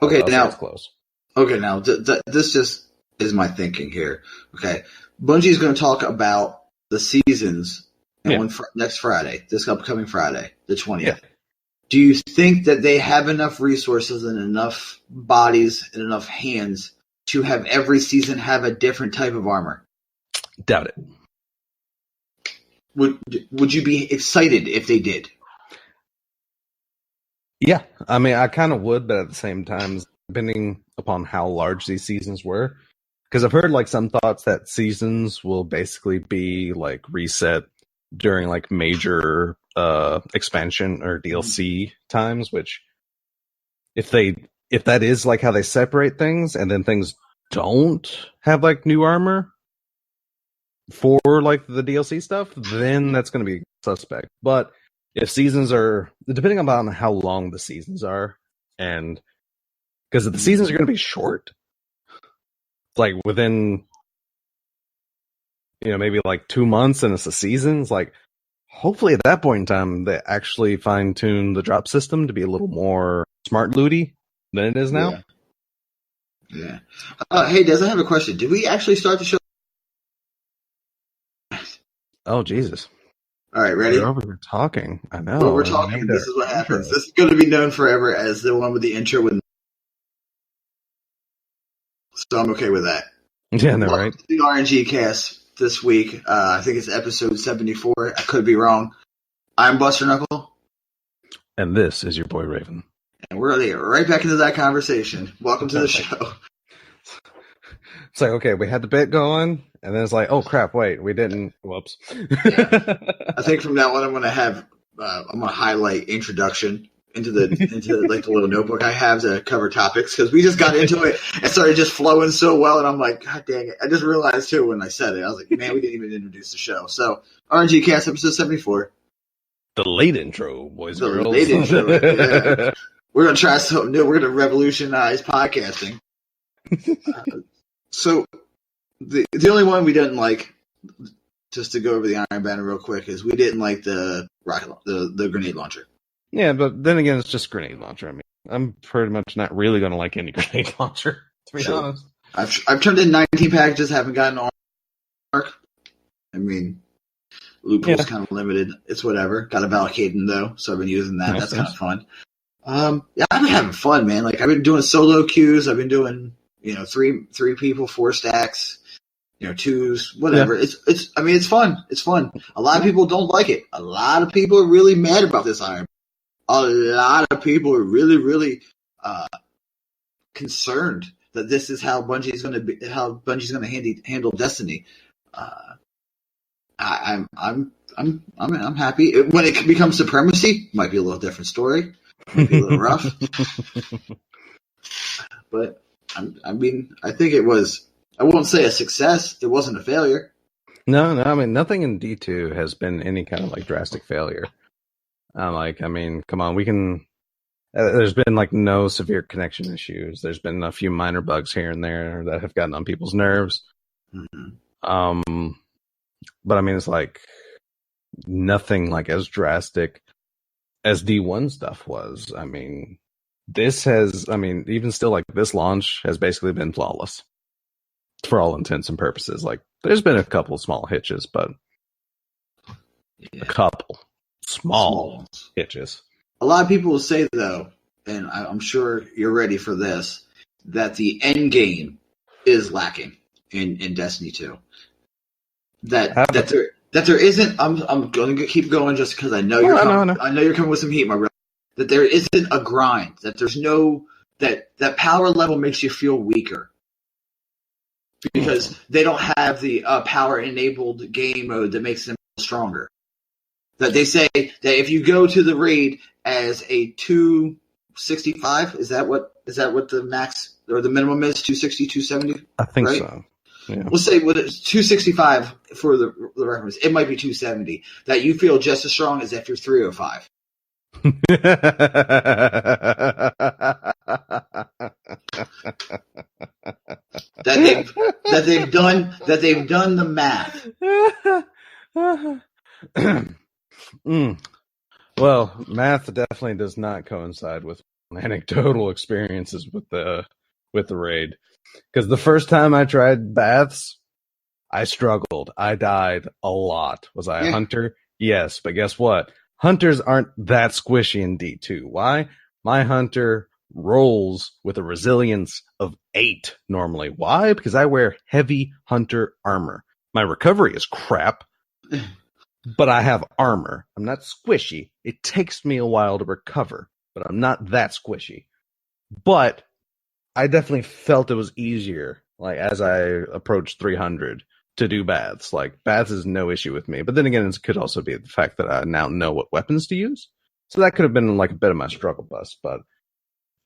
Okay, now it's close. Okay, now this just is my thinking here. Okay, Bungie's going to talk about the seasons next Friday, this upcoming Friday, the 20th. Yeah. Do you think that they have enough resources and enough bodies and enough hands to have every season have a different type of armor? Doubt it. Would you be excited if they did? Yeah, I kind of would, but at the same time, depending upon how large these seasons were, because I've heard some thoughts that seasons will basically be reset during major expansion or DLC times, which if that is how they separate things, and then things don't have new armor for the DLC stuff, then that's going to be suspect. But if seasons are, depending upon how long the seasons are, and because if the seasons are going to be short, within maybe 2 months and it's a season, it's hopefully at that point in time they actually fine tune the drop system to be a little more smart looty than it is now. Yeah. Hey, Des, I have a question. Did we actually start the show? Oh, Jesus. All right, ready? We're over here talking. I know. Well, we're talking. This is what happens. This is going to be known forever as the one with the intro. So I'm okay with that. Yeah, no, right? The RNG cast this week. I think it's episode 74. I could be wrong. I'm Buster Knuckle. And this is your boy Raven. And we're going to get right back into that conversation. Welcome to the show. It's okay, we had the bit going, and then it's oh crap, wait, we didn't. Whoops. Yeah. I think from now on I'm going to have I'm going to highlight introduction into the the little notebook I have to cover topics, because we just got into it and started just flowing so well, and I'm God dang it! I just realized too when I said it, I was man, we didn't even introduce the show. So RNG Cast episode 74. The late intro, boys and girls. Late intro. Yeah. We're going to try something new. We're going to revolutionize podcasting. So The only one we didn't like, just to go over the Iron Banner real quick, is we didn't like the the grenade launcher. Yeah, but then again, it's just grenade launcher. I mean, I'm pretty much not really going to like any grenade launcher, to be honest. I've turned in 19 packages, haven't gotten an arc. I mean, loophole's kind of limited. It's whatever. Got a Valakaden though, so I've been using that. That's kind of fun. Yeah, I've been having fun, man. Like I've been doing solo queues. I've been doing, three people, 4 stacks, 2s, whatever. Yeah. It's fun. It's fun. A lot of people don't like it. A lot of people are really mad about this Iron. A lot of people are really, really concerned that this is how Bungie's going to handle Destiny. I'm happy. When it becomes Supremacy, might be a little different story. Might be a little rough. But I think it was. I won't say a success. It wasn't a failure. No. I mean, nothing in D2 has been any kind of like drastic failure. Come on, we can. There's been like no severe connection issues. There's been a few minor bugs here and there that have gotten on people's nerves. Mm-hmm. But I mean, it's like nothing like as drastic as D1 stuff was. I mean, even still, like this launch has basically been flawless for all intents and purposes. Like, there's been a couple small hitches, but a couple small hitches. A lot of people will say, though, and I'm sure you're ready for this, that the Endgame is lacking in Destiny 2. That there isn't. I'm going to keep going just because I know I know you're coming with some heat, my brother. That there isn't a grind. That there's no that power level makes you feel weaker because they don't have the power enabled game mode that makes them stronger. That they say that if you go to the raid as a 265, is that what the max or the minimum is? 260, 270? I think so. Yeah. Let's say what it's 265 for the reference. It might be 270. That you feel just as strong as if you're 305. that they've done the math. Well, math definitely does not coincide with anecdotal experiences with the raid. Because the first time I tried baths, I struggled. I died a lot. Was I a hunter? Yes, but guess what? Hunters aren't that squishy in D2. Why? My hunter rolls with a resilience of 8 normally. Why? Because I wear heavy hunter armor. My recovery is crap, but I have armor. I'm not squishy. It takes me a while to recover, but I'm not that squishy. But I definitely felt it was easier, like, as I approached 300 to do baths. Like, baths is no issue with me. But then again, it could also be the fact that I now know what weapons to use. So that could have been, like, a bit of my struggle bus. But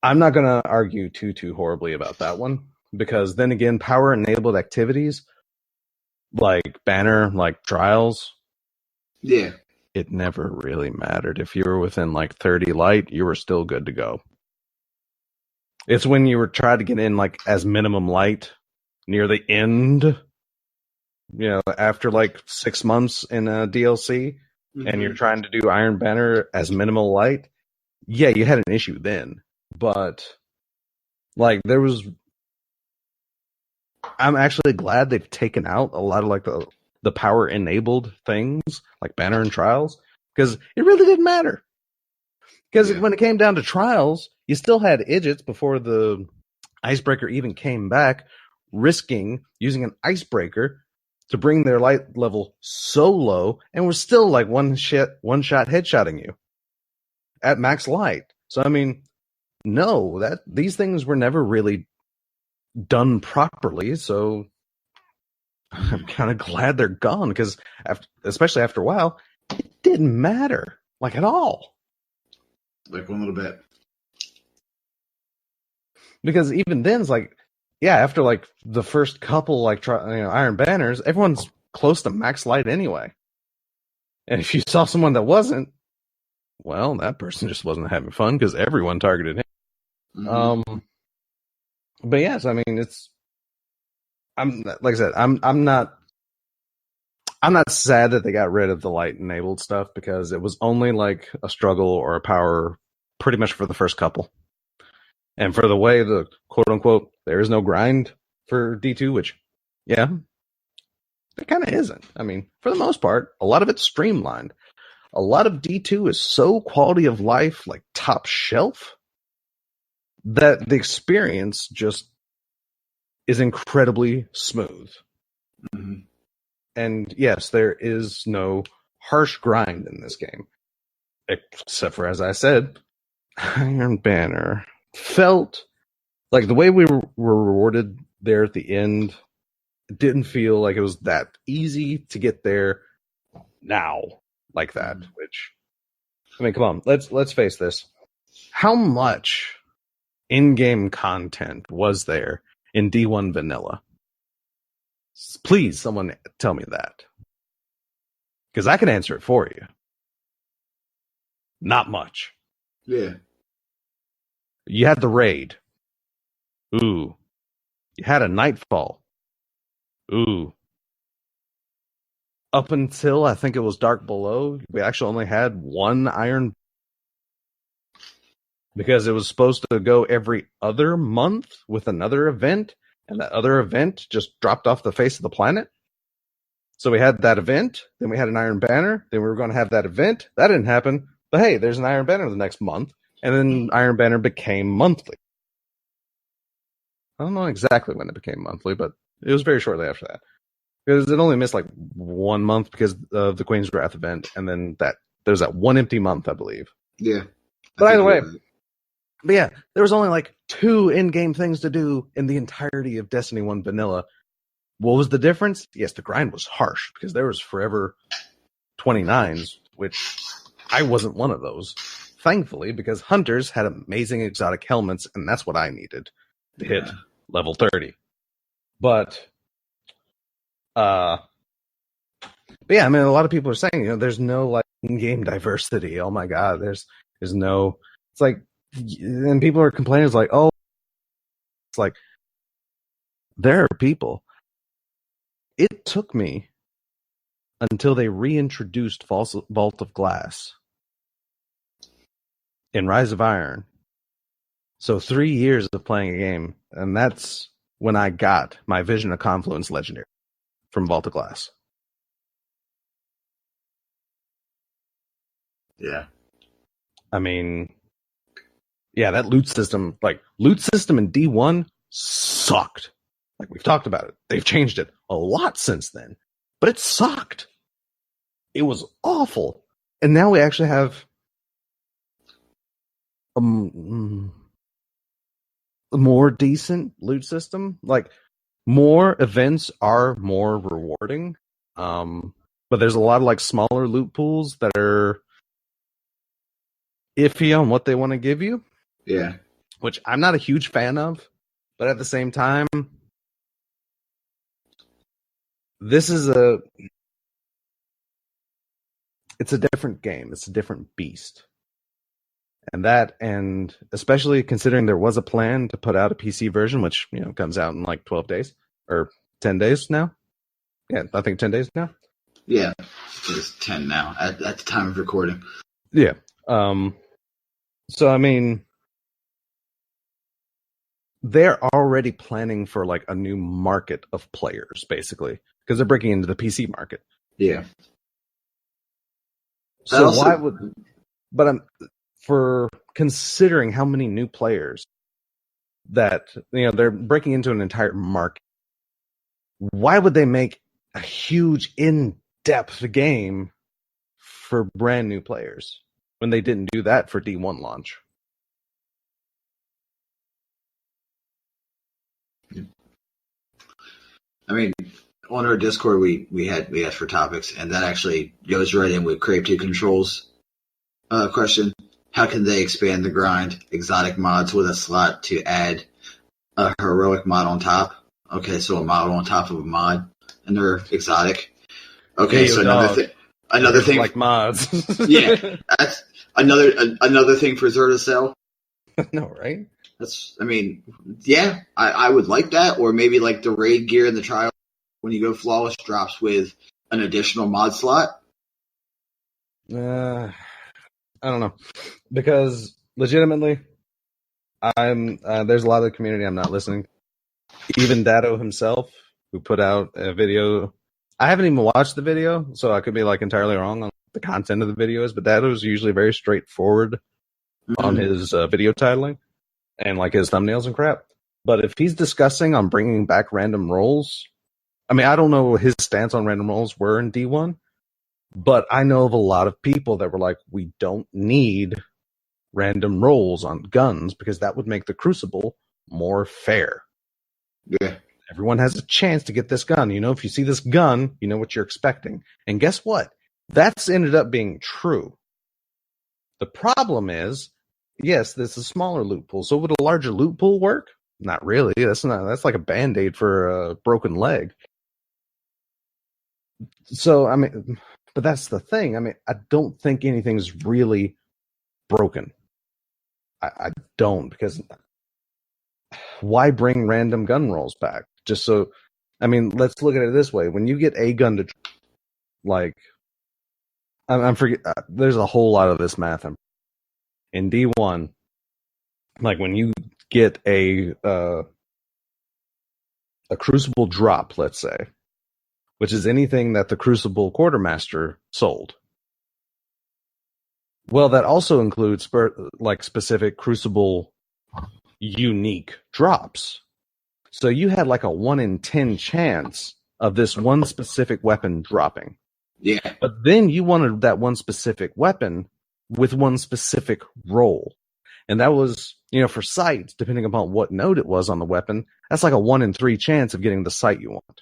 I'm not going to argue too horribly about that one. Because then again, power-enabled activities, like Banner, like Trials, yeah, it never really mattered. If you were within, like, 30 light, you were still good to go. It's when you were trying to get in, like, as minimum light near the end, after, like, 6 months in a DLC, and you're trying to do Iron Banner as minimal light, yeah, you had an issue then. But, like, I'm actually glad they've taken out a lot of, like, the power-enabled things, like Banner and Trials, because it really didn't matter. Because when it came down to Trials, you still had idiots before the Icebreaker even came back, risking using an Icebreaker to bring their light level so low, and was still like one shot headshotting you at max light. So I mean, no, these things were never really done properly. So I'm kind of glad they're gone, because especially after a while, it didn't matter like at all. Like one little bit. Because even then, it's like, after like the first couple like Iron Banners, everyone's close to max light anyway. And if you saw someone that wasn't, well, that person just wasn't having fun because everyone targeted him. Mm-hmm. But yes, I mean, I'm like I said, I'm not sad that they got rid of the light enabled stuff because it was only like a struggle or a power pretty much for the first couple. And for the way the quote unquote there is no grind for D2, which yeah, it kind of isn't. I mean, for the most part, a lot of it's streamlined. A lot of D2 is so quality of life, like top shelf, that the experience just is incredibly smooth. Mm-hmm. And yes, there is no harsh grind in this game. Except for, as I said, Iron Banner felt like the way we were rewarded there at the end didn't feel like it was that easy to get there now like that. Which, I mean, come on, let's face this. How much in-game content was there in D1 Vanilla? Please, someone tell me that. Because I can answer it for you. Not much. Yeah. You had the raid. Ooh. You had a nightfall. Ooh. Up until I think it was Dark Below, we actually only had one iron. Because it was supposed to go every other month with another event. And that other event just dropped off the face of the planet. So we had that event. Then we had an Iron Banner. Then we were going to have that event. That didn't happen. But hey, there's an Iron Banner the next month. And then Iron Banner became monthly. I don't know exactly when it became monthly, but it was very shortly after that. Because it only missed like 1 month because of the Queen's Wrath event. And then there was that one empty month, I believe. Yeah. But either way, but yeah, there was only like 2 in-game things to do in the entirety of Destiny 1 Vanilla. What was the difference? Yes, the grind was harsh because there was forever 29s, which I wasn't one of those. Thankfully, because hunters had amazing exotic helmets, and that's what I needed to hit level 30. But yeah, I mean, a lot of people are saying, there's no like in-game diversity. Oh my god, there's no. It's like, and people are complaining. It's like, oh, it's like there are people. It took me until they reintroduced Vault of Glass in Rise of Iron. So 3 years of playing a game, and that's when I got my Vision of Confluence Legendary from Vault of Glass. Yeah. I mean, yeah, that loot system in D1 sucked. Like we've talked about it. They've changed it a lot since then. But it sucked. It was awful. And now we actually have a more decent loot system. Like, more events are more rewarding. But there's a lot of like smaller loot pools that are iffy on what they want to give you. Yeah. Which I'm not a huge fan of. But at the same time, it's a different game. It's a different beast. And especially considering there was a plan to put out a PC version, which, comes out in like 12 days or 10 days now. Yeah, I think 10 days now. Yeah, it's 10 now at the time of recording. Yeah. So, I mean, they're already planning for like a new market of players, basically, because they're breaking into the PC market. Yeah. So for considering how many new players that, they're breaking into an entire market, why would they make a huge in-depth game for brand new players when they didn't do that for D1 launch? I mean, on our Discord, we asked for topics, and that actually goes right in with Crave 2 Control's question. How can they expand the grind? Exotic mods with a slot to add a heroic mod on top. Okay, so a mod on top of a mod, and they're exotic. Okay, hey, so another thing like mods. Yeah, that's another thing for Zer to sell. No, right? I mean, yeah, I would like that, or maybe like the raid gear in the trial when you go flawless drops with an additional mod slot. I don't know, because legitimately, I'm there's a lot of the community I'm not listening. Even Dado himself, who put out a video, I haven't even watched the video, so I could be like entirely wrong on the content of the videos. But Dado's usually very straightforward on his video titling and like his thumbnails and crap. But if he's discussing on bringing back random roles, I mean, I don't know what his stance on random roles were in D1, but I know of a lot of people that were like, we don't need random rolls on guns because that would make the Crucible more fair. Yeah. Everyone has a chance to get this gun. You know, if you see this gun, you know what you're expecting. And guess what? That's ended up being true. The problem is, yes, this is a smaller loot pool. So would a larger loot pool work? Not really. That's like a band-aid for a broken leg. So, I mean, but that's the thing. I mean, I don't think anything's really broken. I don't, because why bring random gun rolls back? Just so, I mean, let's look at it this way. When you get a gun to, like, I'm forget. There's a whole lot of this math in D1. Like when you get a Crucible drop, let's say, which is anything that the Crucible Quartermaster sold. Well, that also includes like specific Crucible unique drops. So you had like a 1 in 10 chance of this one specific weapon dropping. Yeah. But then you wanted that one specific weapon with one specific roll. And that was, you know, for sight, depending upon what node it was on the weapon, that's like a 1 in 3 chance of getting the sight you want.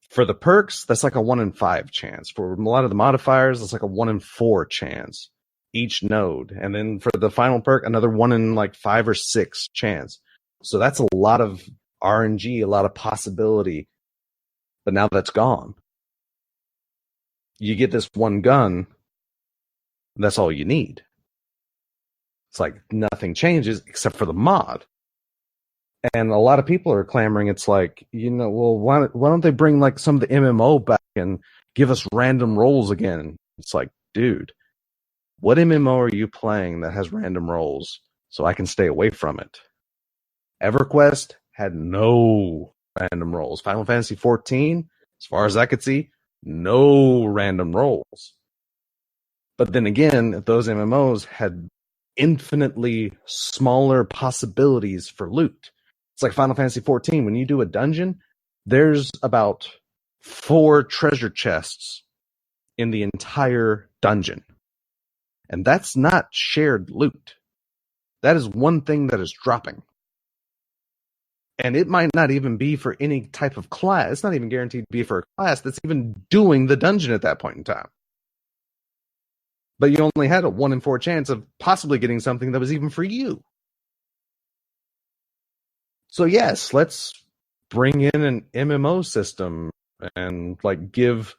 For the perks, that's like a 1 in 5 chance. For a lot of the modifiers, it's like a 1 in 4 chance each node. And then for the final perk, another 1 in like 5 or 6 chance. So that's a lot of RNG, a lot of possibility. But now that's gone. You get this one gun, that's all you need. It's like nothing changes except for the mod. And a lot of people are clamoring. It's like, you know, well, why don't they bring like some of the MMO back and give us random rolls again? It's like, dude, what MMO are you playing that has random rolls so I can stay away from it? EverQuest had no random rolls. Final Fantasy 14, as far as I could see, no random rolls. But then again, those MMOs had infinitely smaller possibilities for loot. It's like Final Fantasy 14. When you do a dungeon, there's about 4 treasure chests in the entire dungeon. And that's not shared loot. That is one thing that is dropping. And it might not even be for any type of class. It's not even guaranteed to be for a class that's even doing the dungeon at that point in time. But you only had a 1 in 4 chance of possibly getting something that was even for you. So yes, let's bring in an MMO system and like give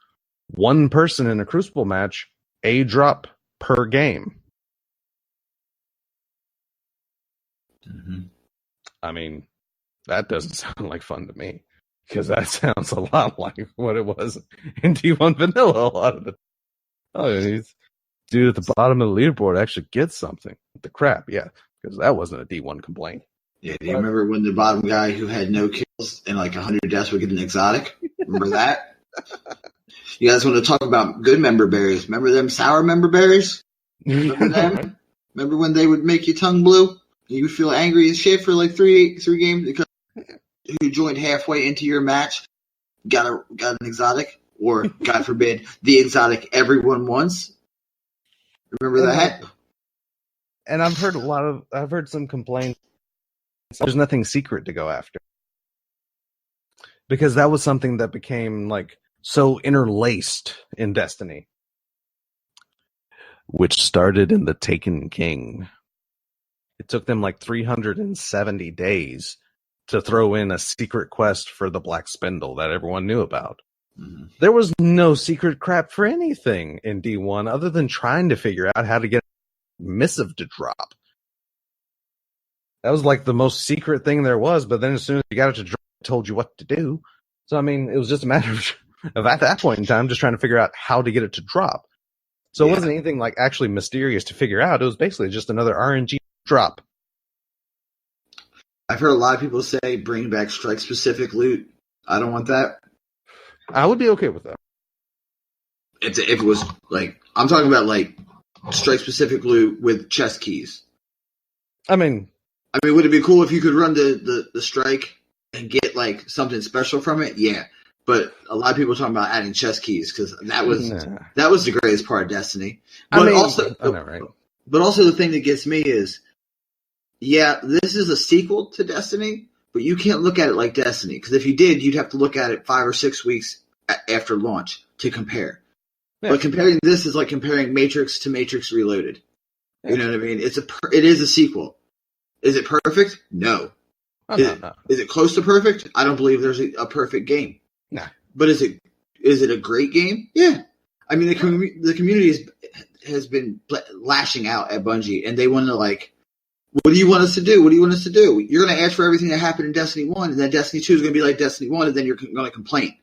one person in a Crucible match a drop per game. Mm-hmm. I mean, that doesn't sound like fun to me, because that sounds a lot like what it was in D1 Vanilla. A lot of the he's dude at the bottom of the leaderboard actually gets something. The crap, yeah, because that wasn't a D1 complaint. Yeah, do you remember when the bottom guy who had no kills and like 100 deaths would get an exotic? Remember that? You guys want to talk about good member berries? Remember them sour member berries? Remember them? Right? Remember when they would make you tongue blue? You would feel angry as shit for like three games because who joined halfway into your match got an exotic, or God forbid, the exotic everyone wants. Remember that? And I've heard some complaints. There's nothing secret to go after, because that was something that became like so interlaced in Destiny, which started in the Taken King. It took them like 370 days to throw in a secret quest for the Black Spindle that everyone knew about. Mm-hmm. There was no secret crap for anything in D1 other than trying to figure out how to get a missive to drop. That was like the most secret thing there was. But then as soon as you got it to drop, it told you what to do. So I mean, it was just a matter of at that point in time just trying to figure out how to get it to drop. So it wasn't anything like actually mysterious to figure out. It was basically just another RNG drop. I've heard a lot of people say bring back strike specific loot. I don't want that. I would be okay with that. If it was like, I'm talking about like strike specific loot with chest keys. I mean, would it be cool if you could run the strike and get like something special from it? Yeah. But a lot of people are talking about adding chest keys because that was the greatest part of Destiny. But but also the thing that gets me is, yeah, this is a sequel to Destiny, but you can't look at it like Destiny because if you did, you'd have to look at it 5 or 6 weeks after launch to compare. Yeah. But comparing this is like comparing Matrix to Matrix Reloaded. Yeah. You know what I mean? It is a sequel. Is it perfect? No. Is it close to perfect? I don't believe there's a perfect game. Nah. But is it a great game? Yeah. I mean, the community has been lashing out at Bungie, and they want to like, what do you want us to do? What do you want us to do? You're going to ask for everything that happened in Destiny 1, and then Destiny 2 is going to be like Destiny 1, and then you're going to complain.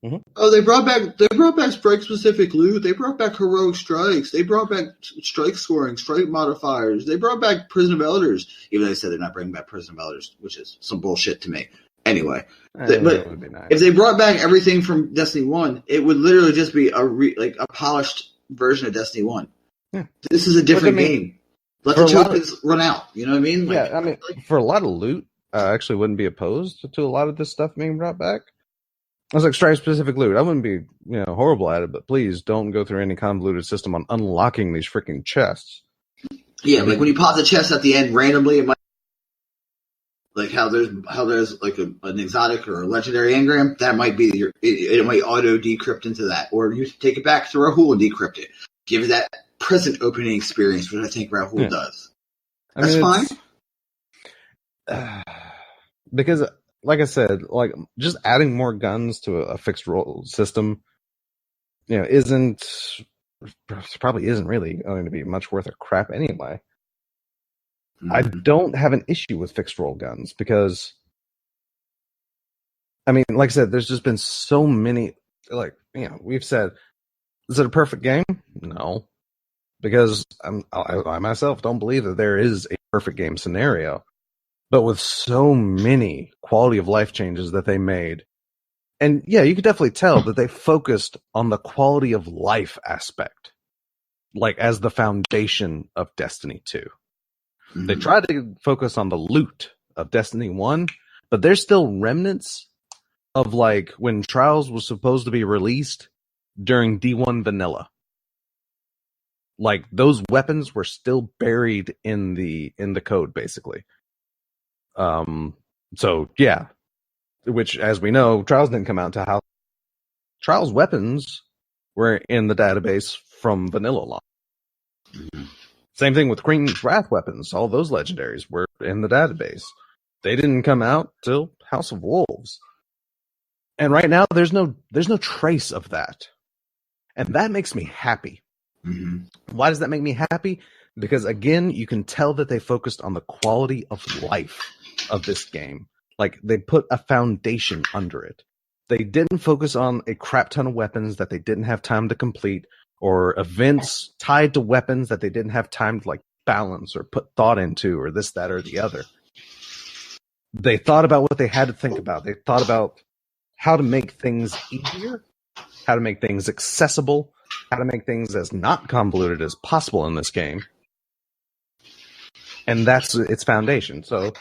Mm-hmm. Oh, they brought back strike specific loot. They brought back heroic strikes. They brought back strike scoring, strike modifiers. They brought back Prison of Elders. Even though they said they're not bringing back Prison of Elders, which is some bullshit to me. Anyway, but nice. If they brought back everything from Destiny 1, it would literally just be a polished version of Destiny 1. Yeah. This is a different game. Let the tokens run out. You know what I mean? Like, yeah, I mean, for a lot of loot, I actually wouldn't be opposed to a lot of this stuff being brought back. I was like, strike-specific loot. I wouldn't be, horrible at it, but please don't go through any convoluted system on unlocking these freaking chests. Yeah, like when you pop the chest at the end randomly, it might like how there's like an exotic or a legendary engram. That might be it might auto decrypt into that, or you take it back to Rahul and decrypt it. Give it that present opening experience, which I think Rahul does. That's fine. Because, like I said, like just adding more guns to a fixed roll system, probably isn't really going to be much worth a crap anyway. Mm-hmm. I don't have an issue with fixed roll guns because, I mean, like I said, there's just been so many. Like we've said, is it a perfect game? No, because I myself don't believe that there is a perfect game scenario. But with so many quality of life changes that they made, and yeah, you could definitely tell that they focused on the quality of life aspect, like as the foundation of Destiny 2. Mm-hmm. They tried to focus on the loot of Destiny 1, but there's still remnants of like when Trials was supposed to be released during D1 vanilla. Like those weapons were still buried in the code, basically. So yeah, which as we know, Trials didn't come out to how Trials weapons were in the database from vanilla launch. Mm-hmm. Same thing with Queen's Wrath weapons. All those legendaries were in the database. They didn't come out till House of Wolves. And right now there's no trace of that. And that makes me happy. Mm-hmm. Why does that make me happy? Because again, you can tell that they focused on the quality of life of this game. Like they put a foundation under it. They didn't focus on a crap ton of weapons that they didn't have time to complete, or events tied to weapons that they didn't have time to like balance or put thought into, or this, that, or the other. They thought about what they had to think about. They thought about how to make things easier, how to make things accessible, how to make things as not convoluted as possible in this game. And that's its foundation. So,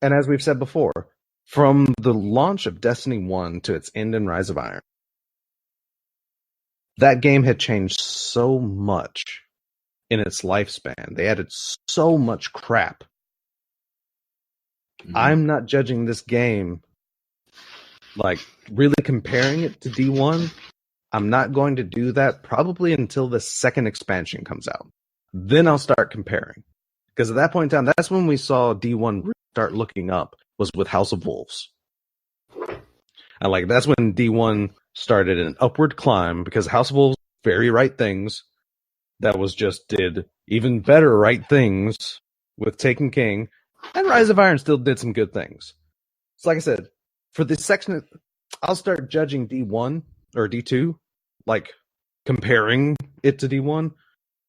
and as we've said before, from the launch of Destiny 1 to its end in Rise of Iron, that game had changed so much in its lifespan. They added so much crap. Mm-hmm. I'm not judging this game, like really comparing it to D1. I'm not going to do that probably until the second expansion comes out. Then I'll start comparing. Because at that point in time, that's when we saw D1 start looking up, was with House of Wolves. And like that's when D1 started an upward climb, because House of Wolves very right things. That was just did even better right things with Taken King. And Rise of Iron still did some good things. So like I said, for this section, I'll start judging D1 or D2, like comparing it to D1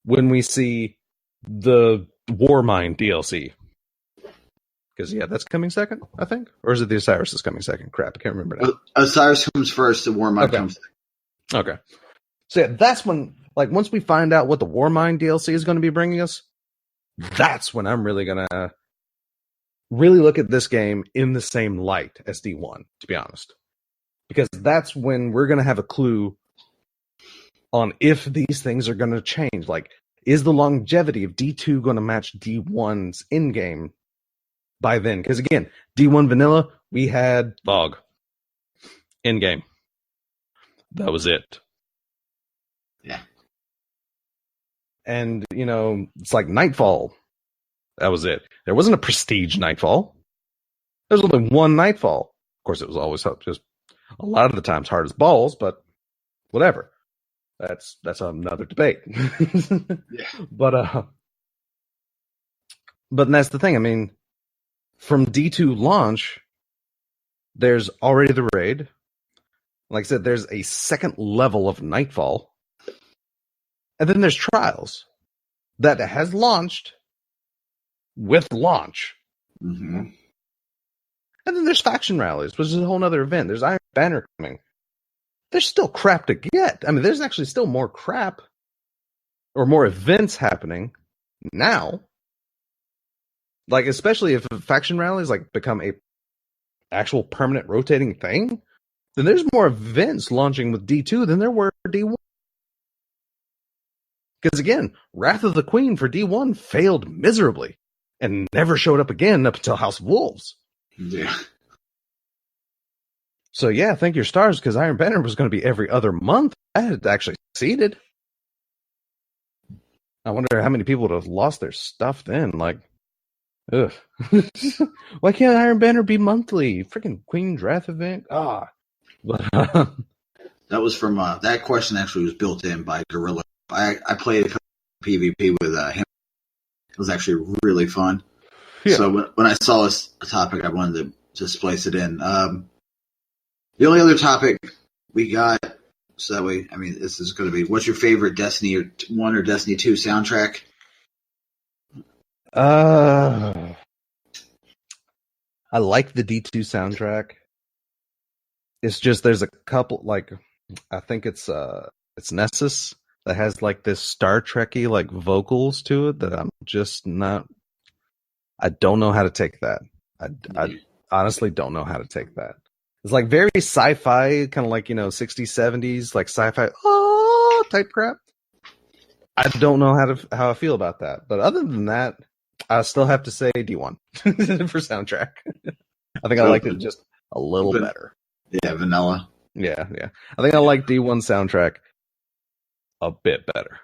when we see the Warmind DLC. Because, yeah, that's coming second, I think? Or is it the Osiris is coming second? Crap, I can't remember now. Osiris comes first, the Warmind comes second. Okay. So, yeah, that's when, like, once we find out what the Warmind DLC is going to be bringing us, that's when I'm really going to really look at this game in the same light as D1, to be honest. Because that's when we're going to have a clue on if these things are going to change. Like, is the longevity of D2 going to match D1's in-game by then? Because again, D1 vanilla, we had fog in game. That was it. Yeah. And it's like Nightfall. That was it. There wasn't a prestige Nightfall. There was only one Nightfall. Of course, it was always just a lot of the times hard as balls, but whatever. That's another debate. Yeah. But that's the thing. I mean, from D2 launch, there's already the raid. Like I said, there's a second level of Nightfall. And then there's Trials that has launched with launch. Mm-hmm. And then there's Faction Rallies, which is a whole other event. There's Iron Banner coming. There's still crap to get. I mean, there's actually still more crap or more events happening now. Like, especially if Faction Rallies like become a actual permanent rotating thing, then there's more events launching with D2 than there were for D1. Because again, Wrath of the Queen for D1 failed miserably and never showed up again up until House of Wolves. Yeah. So yeah, thank your stars, because Iron Banner was going to be every other month. That had actually succeeded. I wonder how many people would have lost their stuff then. Like, ugh. Why can't Iron Banner be monthly? Freaking Queen's Wrath event. But that was from that question actually was built in by Gorilla. I played a PvP with him. It was actually really fun. Yeah. So when I saw this topic, I wanted to just place it in. The only other topic we got, so that way, I mean, this is going to be, what's your favorite Destiny 1 or Destiny 2 soundtrack? I like the D2 soundtrack. It's just there's a couple, like, I think it's Nessus that has like this Star Trek-y like vocals to it that I'm just not. I don't know how to take that. I honestly don't know how to take that. It's like very sci-fi, kind of like 60s, 70s, like sci-fi type crap. I don't know how I feel about that. But other than that, I still have to say D1 for soundtrack. I think I liked it just a little better. Yeah, vanilla. Yeah. I think I like D1 soundtrack a bit better.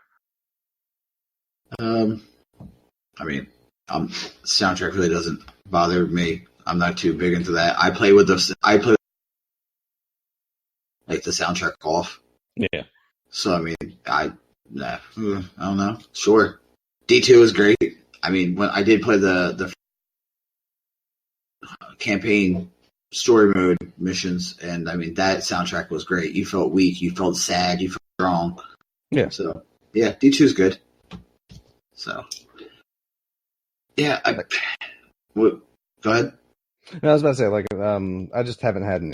I mean, soundtrack really doesn't bother me. I'm not too big into that. I play like the soundtrack off. Yeah. So I mean, I don't know. Sure, D2 is great. I mean, when I did play the campaign story mode missions, and I mean that soundtrack was great. You felt weak, you felt sad, you felt strong. Yeah. So yeah, D2 is good. So yeah, go ahead. No, I was about to say, like, I just haven't had any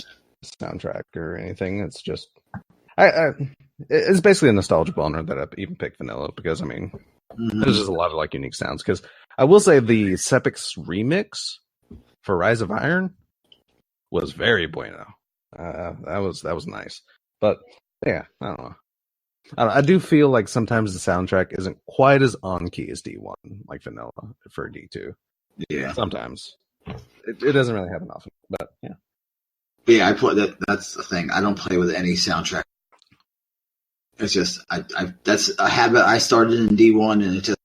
soundtrack or anything. It's just, it's basically a nostalgia boner that I even picked vanilla because, I mean, there's just a lot of like unique sounds. Because I will say the Sepix remix for Rise of Iron was very bueno. That was nice. But yeah, I don't know. I do feel like sometimes the soundtrack isn't quite as on key as D1, like vanilla for D2. Yeah, sometimes it doesn't really happen often, but yeah. Yeah, I play that. That's the thing. I don't play with any soundtrack. It's just that's a habit I started in D1, and it just.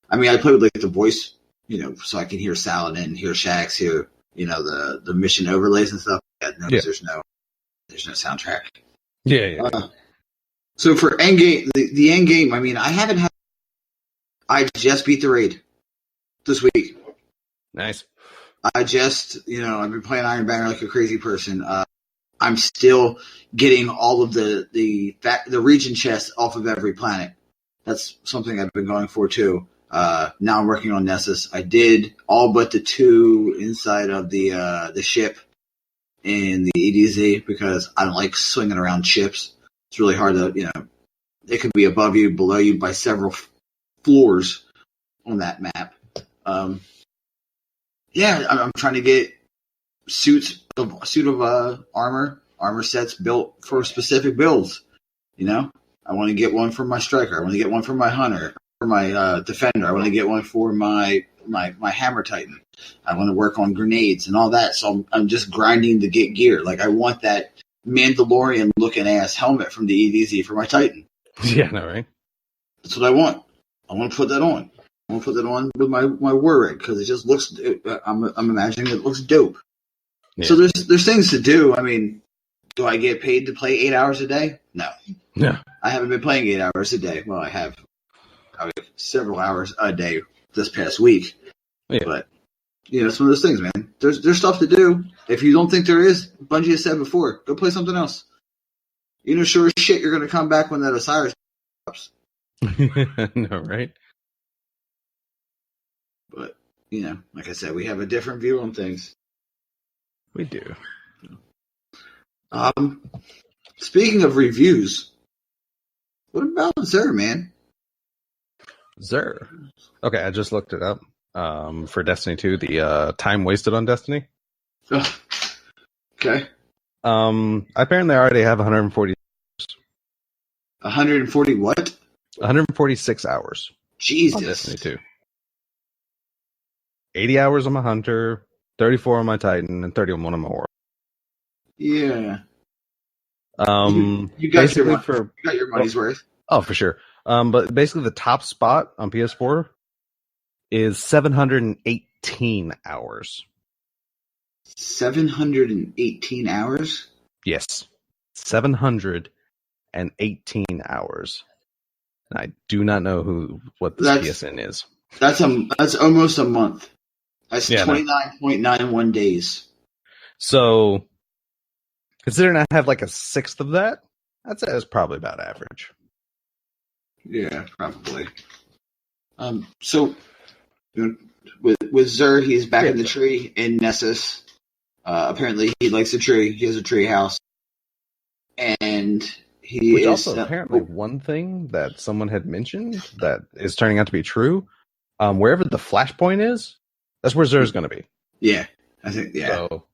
I mean, I play with like the voice, so I can hear Saladin, hear Shax, hear the mission overlays and stuff. There's no soundtrack. Yeah. So for Endgame, the Endgame, I mean, I just beat the raid. this week. Nice. I've been playing Iron Banner like a crazy person. I'm still getting all of the region chests off of every planet. That's something I've been going for too. Now I'm working on Nessus. I did all but the 2 inside of the ship in the EDZ because I don't like swinging around ships. It's really hard to, it could be above you, below you by several floors on that map. I'm trying to get suit of armor sets built for specific builds. I want to get one for my striker. I want to get one for my hunter, for my defender. I want to get one for my hammer titan. I want to work on grenades and all that. So I'm just grinding to get gear. Like I want that Mandalorian looking ass helmet from the EDZ for my titan. Yeah, no, right? That's what I want. I want to put that on. I want to put that on with my war rig because it just looks. I'm imagining it looks dope. Yeah. So there's things to do. I mean, do I get paid to play 8 hours a day? No. No. I haven't been playing 8 hours a day. Well, I have several hours a day this past week. Yeah. But it's one of those things, man. There's stuff to do. If you don't think there is, Bungie has said before, go play something else. Sure as shit, you're going to come back when that Osiris drops. No, right? But like I said, we have a different view on things. We do. Speaking of reviews, what about Xur, man? Xur. Okay, I just looked it up. For Destiny 2, the time wasted on Destiny. Oh, okay. Apparently I already have 140. 140 what? 146 hours. Jesus. On Destiny 2. 80 hours on my Hunter, 34 on my Titan, and 31 on my Warrior. Yeah. You got your money's worth. Oh, for sure. But basically the top spot on PS4 is 718 hours. 718 hours? Yes. 718 hours. And I do not know what this PSN is. That's almost a month. That's 29.91 days. So, considering I have like a sixth of that, I'd say it's probably about average. Yeah, probably. So, with Xur, he's back in the tree in Nessus. Apparently, he likes the tree. He has a tree house. And he Which is... also, apparently, one thing that someone had mentioned that is turning out to be true, wherever the flashpoint is, that's where Xur's going to be. Yeah, I think, yeah. So,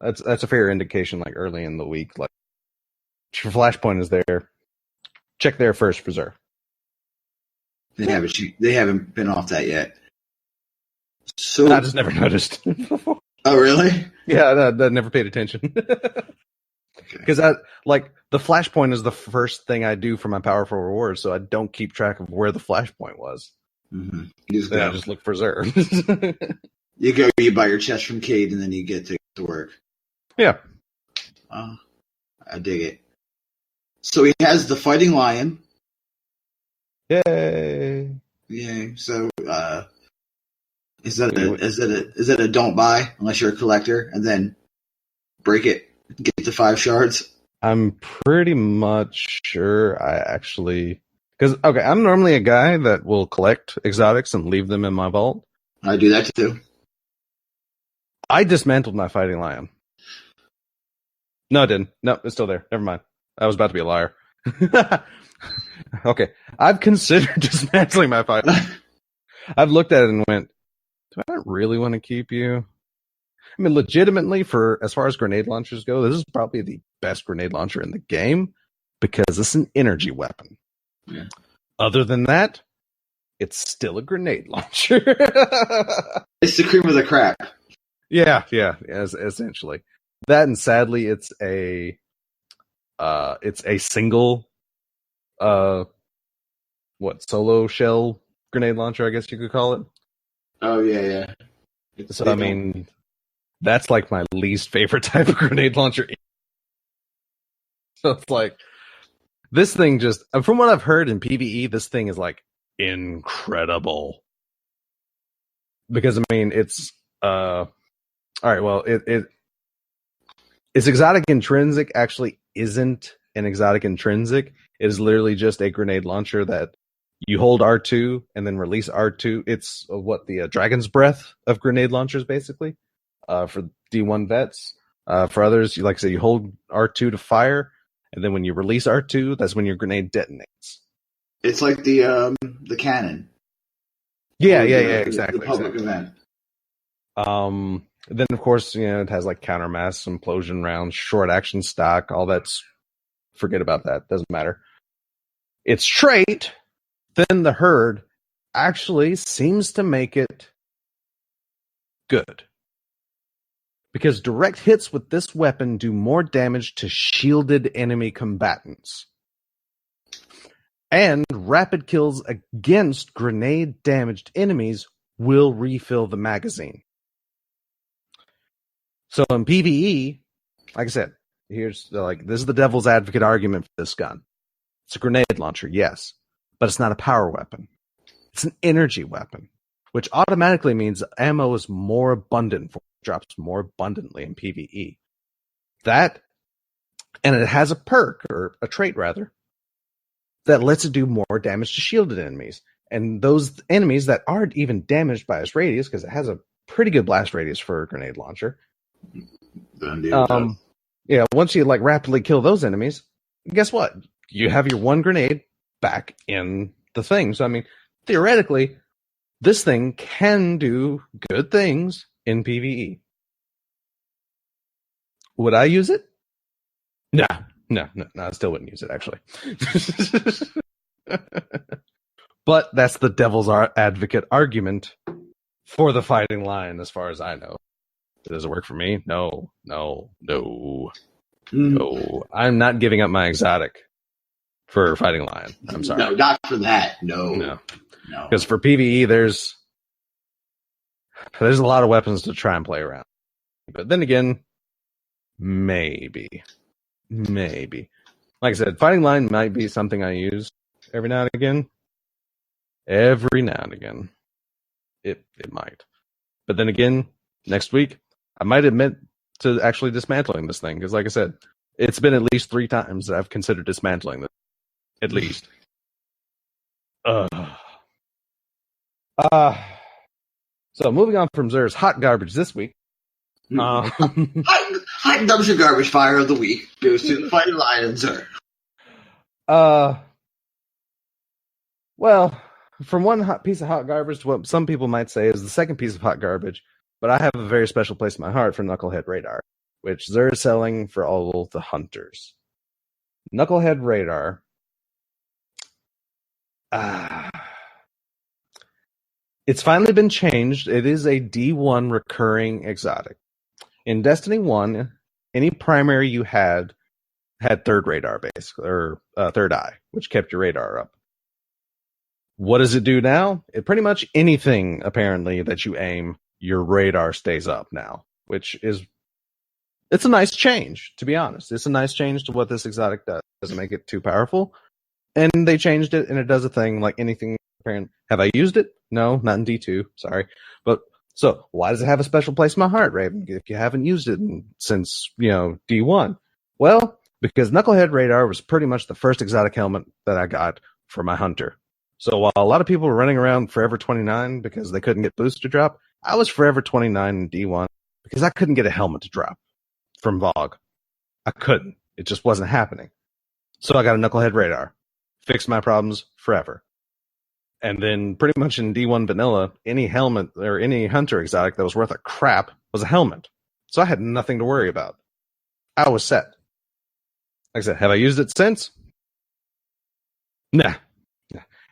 that's a fair indication, like, early in the week. Like, if your flashpoint is there, check there first for Xur. They haven't been off that yet. So I just never noticed. Oh, really? Yeah, I never paid attention. Because the flashpoint is the first thing I do for my powerful rewards, so I don't keep track of where the flashpoint was. Mm-hmm. I just look for Xur. You buy your chest from Cade, and then you get to work. Yeah. I dig it. So he has the Fighting Lion. Yay! Yay! So is that a don't buy unless you're a collector, and then break it, get to 5 shards? I'm pretty much sure I actually... Because, okay, I'm normally a guy that will collect exotics and leave them in my vault. I do that too. I dismantled my Fighting Lion. No, I didn't. No, it's still there. Never mind. I was about to be a liar. Okay, I've considered dismantling my Fighting Lion. I've looked at it and went, do I really want to keep you? I mean, legitimately, as far as grenade launchers go, this is probably the best grenade launcher in the game because it's an energy weapon. Yeah. Other than that, it's still a grenade launcher. It's the cream of the crap. Yeah, essentially. That, and sadly, it's a single solo shell grenade launcher, I guess you could call it. Oh yeah. So I mean, that's like my least favorite type of grenade launcher. So it's like, this thing just, from what I've heard in PvE, this thing is like incredible. because I mean it's all right. Well, its exotic intrinsic actually isn't an exotic intrinsic. It is literally just a grenade launcher that you hold R2 and then release R2. It's what the Dragon's Breath of grenade launchers, basically, for D1 vets. For others, like I say, you hold R2 to fire, and then when you release R2, that's when your grenade detonates. It's like the cannon. Yeah, The exactly. public event. Then of course, it has like countermass, implosion rounds, short action stock, all that's forget about that. Doesn't matter. Its trait, Thin the Herd, actually seems to make it good. Because direct hits with this weapon do more damage to shielded enemy combatants. And rapid kills against grenade damaged enemies will refill the magazine. So in PvE, like I said, this is the devil's advocate argument for this gun. It's a grenade launcher, yes, but it's not a power weapon. It's an energy weapon, which automatically means ammo is more abundant, drops more abundantly in PvE. And it has a perk, or a trait rather, that lets it do more damage to shielded enemies. And those enemies that aren't even damaged by its radius, because it has a pretty good blast radius for a grenade launcher. Yeah, once you rapidly kill those enemies, guess what? You have your one grenade back in the thing. So I mean, theoretically, this thing can do good things in PvE. Would I use it? No, I still wouldn't use it, actually. But that's the devil's advocate argument for the fighting lion, as far as I know. Does it work for me? No. I'm not giving up my exotic for fighting lion. I'm sorry. No, not for that. No. Because for PvE, there's a lot of weapons to try and play around. But then again, maybe. Like I said, fighting lion might be something I use every now and again. It might. But then again, next week, I might admit to actually dismantling this thing. Because like I said, it's been at least 3 times that I've considered dismantling this. At least. So moving on from Zer's hot garbage this week. Hot dumpster garbage fire of the week goes to the fighting lion and Zer. Well, from one piece of hot garbage to what some people might say is the second piece of hot garbage, but I have a very special place in my heart for Knucklehead Radar, which Zer is selling for all the hunters. Knucklehead Radar. It's finally been changed. It is a D1 recurring exotic. In Destiny 1, any primary you had third radar, basically, or third eye, which kept your radar up. What does it do now? It pretty much anything, apparently, that you aim, your radar stays up now, it's a nice change, to be honest. It's a nice change to what this exotic does. It doesn't make it too powerful. And they changed it, and it does a thing like anything apparent. Have I used it? No, not in D2, sorry. But so why does it have a special place in my heart, Raven, if you haven't used it since, D1? Well, because Knucklehead Radar was pretty much the first exotic helmet that I got for my hunter. So while a lot of people were running around Forever 29 because they couldn't get boosts to drop, I was Forever 29 in D1 because I couldn't get a helmet to drop from VOG. I couldn't. It just wasn't happening. So I got a Knucklehead Radar. Fixed my problems forever. And then pretty much in D1 vanilla, any helmet or any hunter exotic that was worth a crap was a helmet. So I had nothing to worry about. I was set. Like I said, have I used it since? Nah.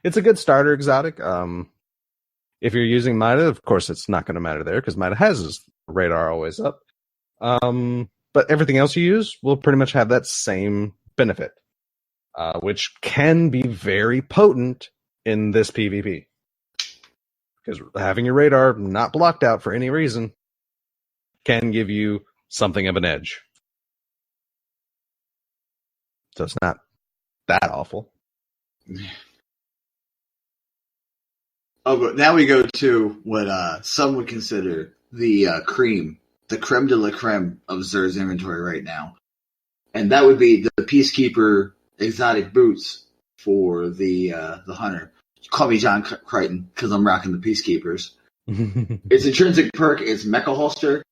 It's a good starter exotic. If you're using Mida, of course it's not going to matter there because Mida has his radar always up. But everything else you use will pretty much have that same benefit, which can be very potent in this PvP. Because having your radar not blocked out for any reason can give you something of an edge. So it's not that awful. Oh, but now we go to what some would consider the the creme de la creme of Zer's inventory right now, and that would be the Peacekeeper exotic boots for the hunter. Call me John Crichton because I'm rocking the Peacekeepers. Its intrinsic perk is Mecha Holster.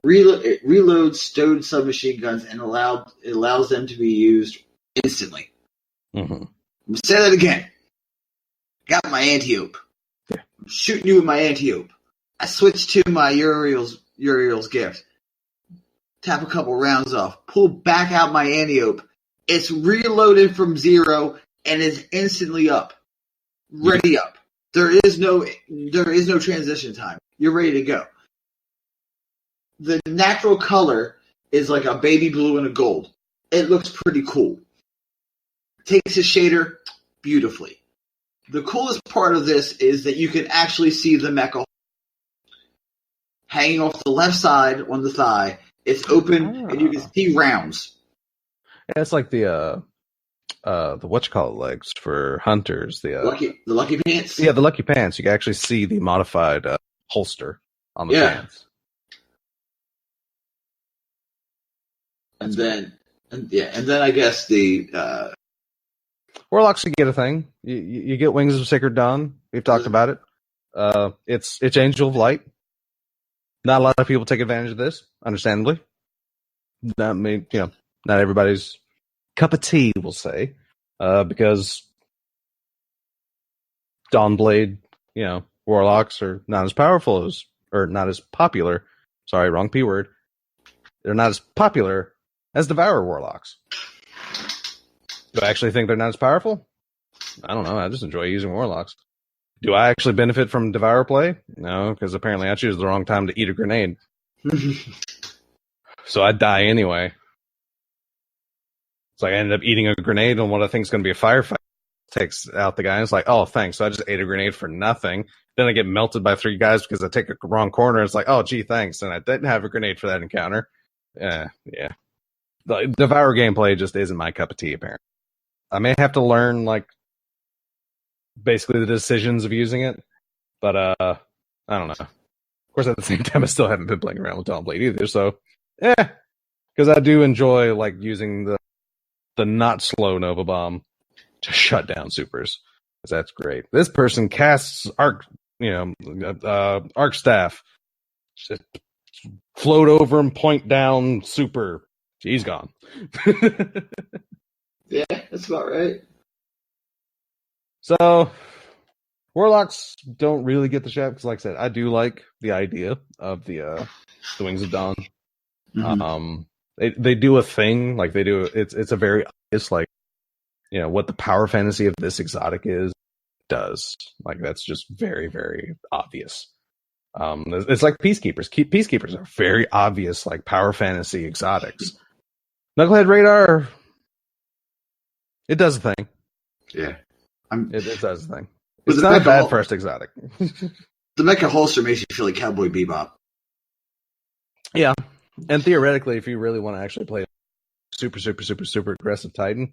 It reloads stowed submachine guns and it allows them to be used instantly. Mm-hmm. Say that again. Got my anti-ope. Yeah. I'm shooting you with my anti-ope. I switch to my Uriel's gift. Tap a couple rounds off. Pull back out my anti-ope. It's reloaded from 0 and is instantly up. Ready up. There is no transition time. You're ready to go. The natural color is like a baby blue and a gold. It looks pretty cool. Takes a shader beautifully. The coolest part of this is that you can actually see the mecha hanging off the left side on the thigh. It's open and you can see rounds. Yeah, it's like the whatchamacallit legs for hunters. The lucky pants. Yeah, the lucky pants. You can actually see the modified holster on the pants. And then I guess the Warlocks you get a thing. You get Wings of Sacred Dawn. We've talked about it. It's Angel of Light. Not a lot of people take advantage of this, understandably. Not everybody's cup of tea, we'll say, because Dawnblade, Warlocks are not as powerful or not as popular. Sorry, wrong P word. They're not as popular as Devourer Warlocks. Do I actually think they're not as powerful? I don't know. I just enjoy using Warlocks. Do I actually benefit from Devourer play? No, because apparently I choose the wrong time to eat a grenade. So I die anyway. It's like I ended up eating a grenade on what I think is going to be a firefight. Takes out the guy, and it's like, oh, thanks. So I just ate a grenade for nothing. Then I get melted by 3 guys because I take a wrong corner. It's like, oh, gee, thanks. And I didn't have a grenade for that encounter. Yeah. The Devour gameplay just isn't my cup of tea, apparently. I may have to learn, basically the decisions of using it. But, I don't know. Of course, at the same time, I still haven't been playing around with Dawnblade either, so, because I do enjoy, using the not slow Nova Bomb to shut down supers. Because that's great. This person casts Arc Staff. Just float over and point down super. He's gone. Yeah, that's about right. So, Warlocks don't really get the shaft because, like I said, I do like the idea of the Wings of Dawn. Mm-hmm. They do a thing like they do. It's a very obvious what the power fantasy of this exotic does. That's just very, very obvious. It's like Peacekeepers. Peacekeepers are very obvious, power fantasy exotics. Knucklehead Radar, it does a thing. Yeah. It does a thing. It's not a bad first exotic. The Mecha Holster makes you feel like Cowboy Bebop. Yeah. And theoretically, if you really want to actually play super, super, super, super aggressive Titan,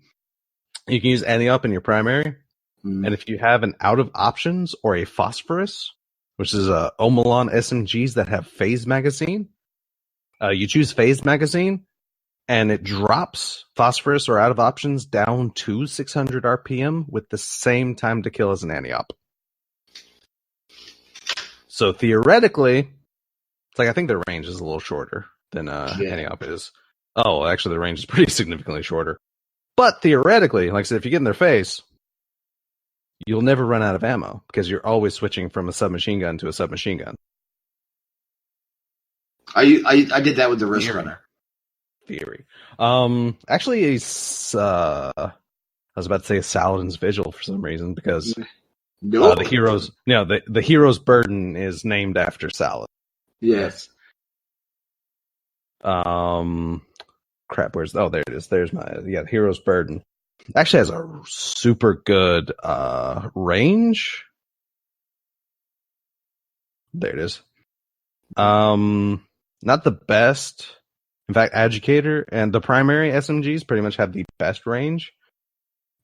you can use Any-Up in your primary. And if you have an out of options or a Phosphorus, which is Omelon SMGs that have phase magazine, you choose phase magazine, and it drops Phosphorus or out of options down to 600 RPM with the same time to kill as an Any-Op. So theoretically, it's I think the range is a little shorter than Any-Op is. Oh, actually, the range is pretty significantly shorter. But theoretically, like I said, if you get in their face, you'll never run out of ammo because you're always switching from a submachine gun to a submachine gun. I did that with the Wrist Runner. Theory. Actually, I was about to say a Saladin's Vigil for some reason because the hero's burden is named after Saladin. Yes. Crap. There it is. There's the hero's burden. Actually has a super good range. There it is. Not the best. In fact, Educator and the primary SMGs pretty much have the best range.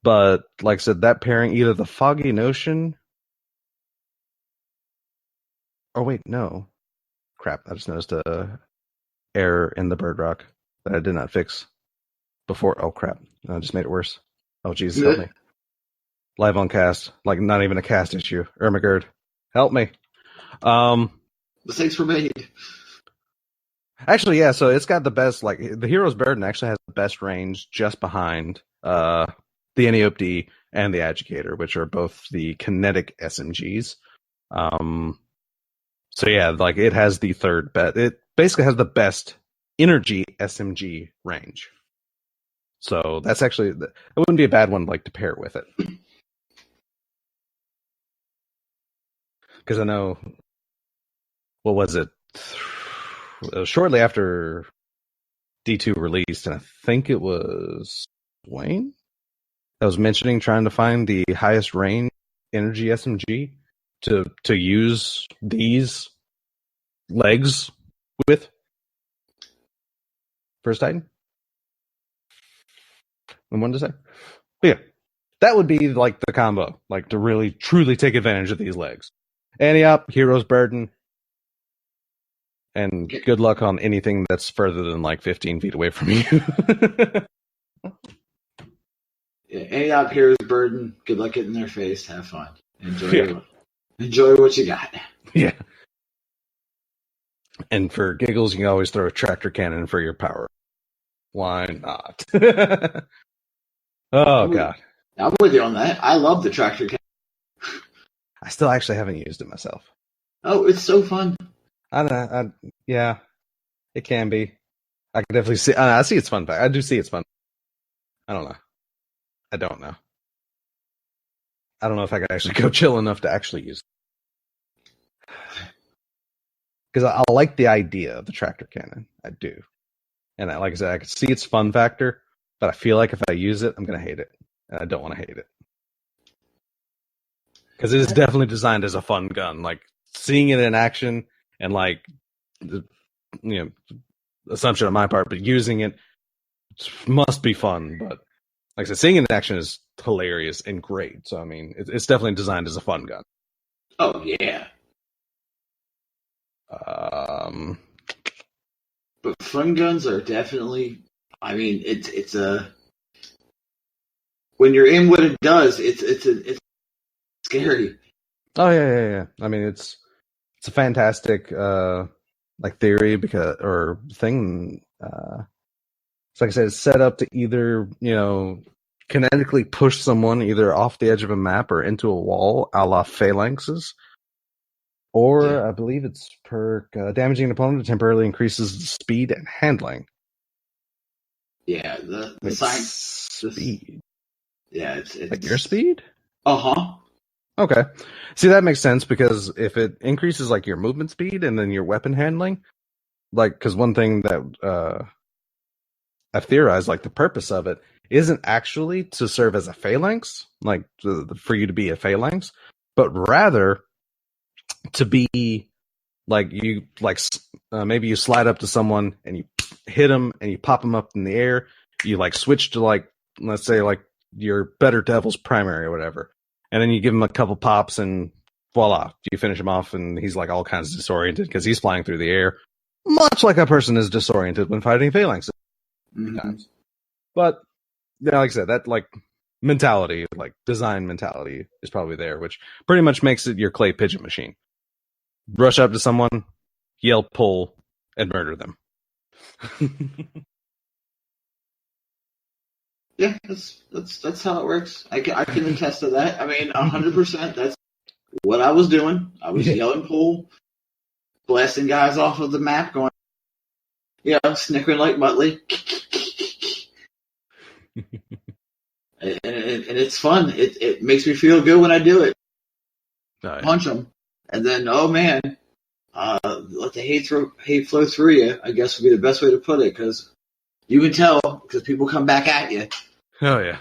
But like I said, that pairing, either the Foggy Notion Oh wait, no. Crap! I just noticed a error in the bird rock that I did not fix before. Oh crap! I just made it worse. Oh Jesus, help me! Live on cast, like not even a cast issue. Ermagerd, help me. Mistakes were made. Actually, yeah. So it's got the best. Like the Hero's Burden actually has the best range, just behind the Neopd and the Agitator, which are both the kinetic SMGs. So yeah, like it has the third best. It basically has the best energy SMG range. So that's actually it wouldn't be a bad one like to pair with it. Because I know what was it? Shortly after D2 released, and I think it was Wayne that was mentioning trying to find the highest range energy SMG to use these legs with First Titan. I wanted to say, but yeah, that would be like the combo, like to really truly take advantage of these legs. Antiope, Hero's Burden, and good luck on anything that's further than like 15 feet away from you. Yeah, Antiope, Hero's Burden. Good luck getting their face. Have fun. Enjoy what you got. Yeah. And for giggles, you can always throw a tractor cannon for your power. Why not? God. I'm with you on that. I love the tractor cannon. I still actually haven't used it myself. Oh, it's so fun. Yeah, it can be. I can definitely see. I see it's fun. I do see it's fun. I don't know. I don't know. I don't know if I could actually go chill enough to actually use it. Because I like the idea of the tractor cannon. I do. And like I said, I can see its fun factor, but I feel like if I use it, I'm going to hate it. And I don't want to hate it. Because it is definitely designed as a fun gun. Like, seeing it in action and, like, assumption on my part, but using it must be fun. But, like I said, seeing it in action is hilarious and great. So, I mean, it's definitely designed as a fun gun. Oh, yeah. But fun guns are definitely. I mean, it's a. When you're in what it does, it's scary. Oh yeah. I mean, it's a fantastic like theory or thing. So like I said, it's set up to either kinetically push someone either off the edge of a map or into a wall, a la phalanxes. Or yeah. I believe it's perk damaging an opponent temporarily increases the speed and handling. Yeah, the science speed. It's like your speed. Uh-huh. Okay. See, that makes sense because if it increases like your movement speed and then your weapon handling, like because one thing that I've theorized, like the purpose of it isn't actually to serve as a phalanx, like for you to be a phalanx, but rather to be like you maybe you slide up to someone and you hit them and you pop them up in the air. You like switch to like let's say like your better devil's primary or whatever, and then you give him a couple pops and voila, you finish him off and he's like all kinds of disoriented because he's flying through the air, much like a person is disoriented when fighting phalanxes. Mm-hmm. But yeah, like I said, that like mentality, like design mentality, is probably there, which pretty much makes it your clay pigeon machine. Rush up to someone, yell, pull, and murder them. Yeah, that's how it works. I can attest to that. I mean, 100%. That's what I was doing. I was yelling, pull, blasting guys off of the map, going, snickering like Muttley. and it's fun. It makes me feel good when I do it. Oh, yeah. Punch them, and then oh man, let the hate flow through you. I guess would be the best way to put it because you can tell because people come back at you. Oh yeah.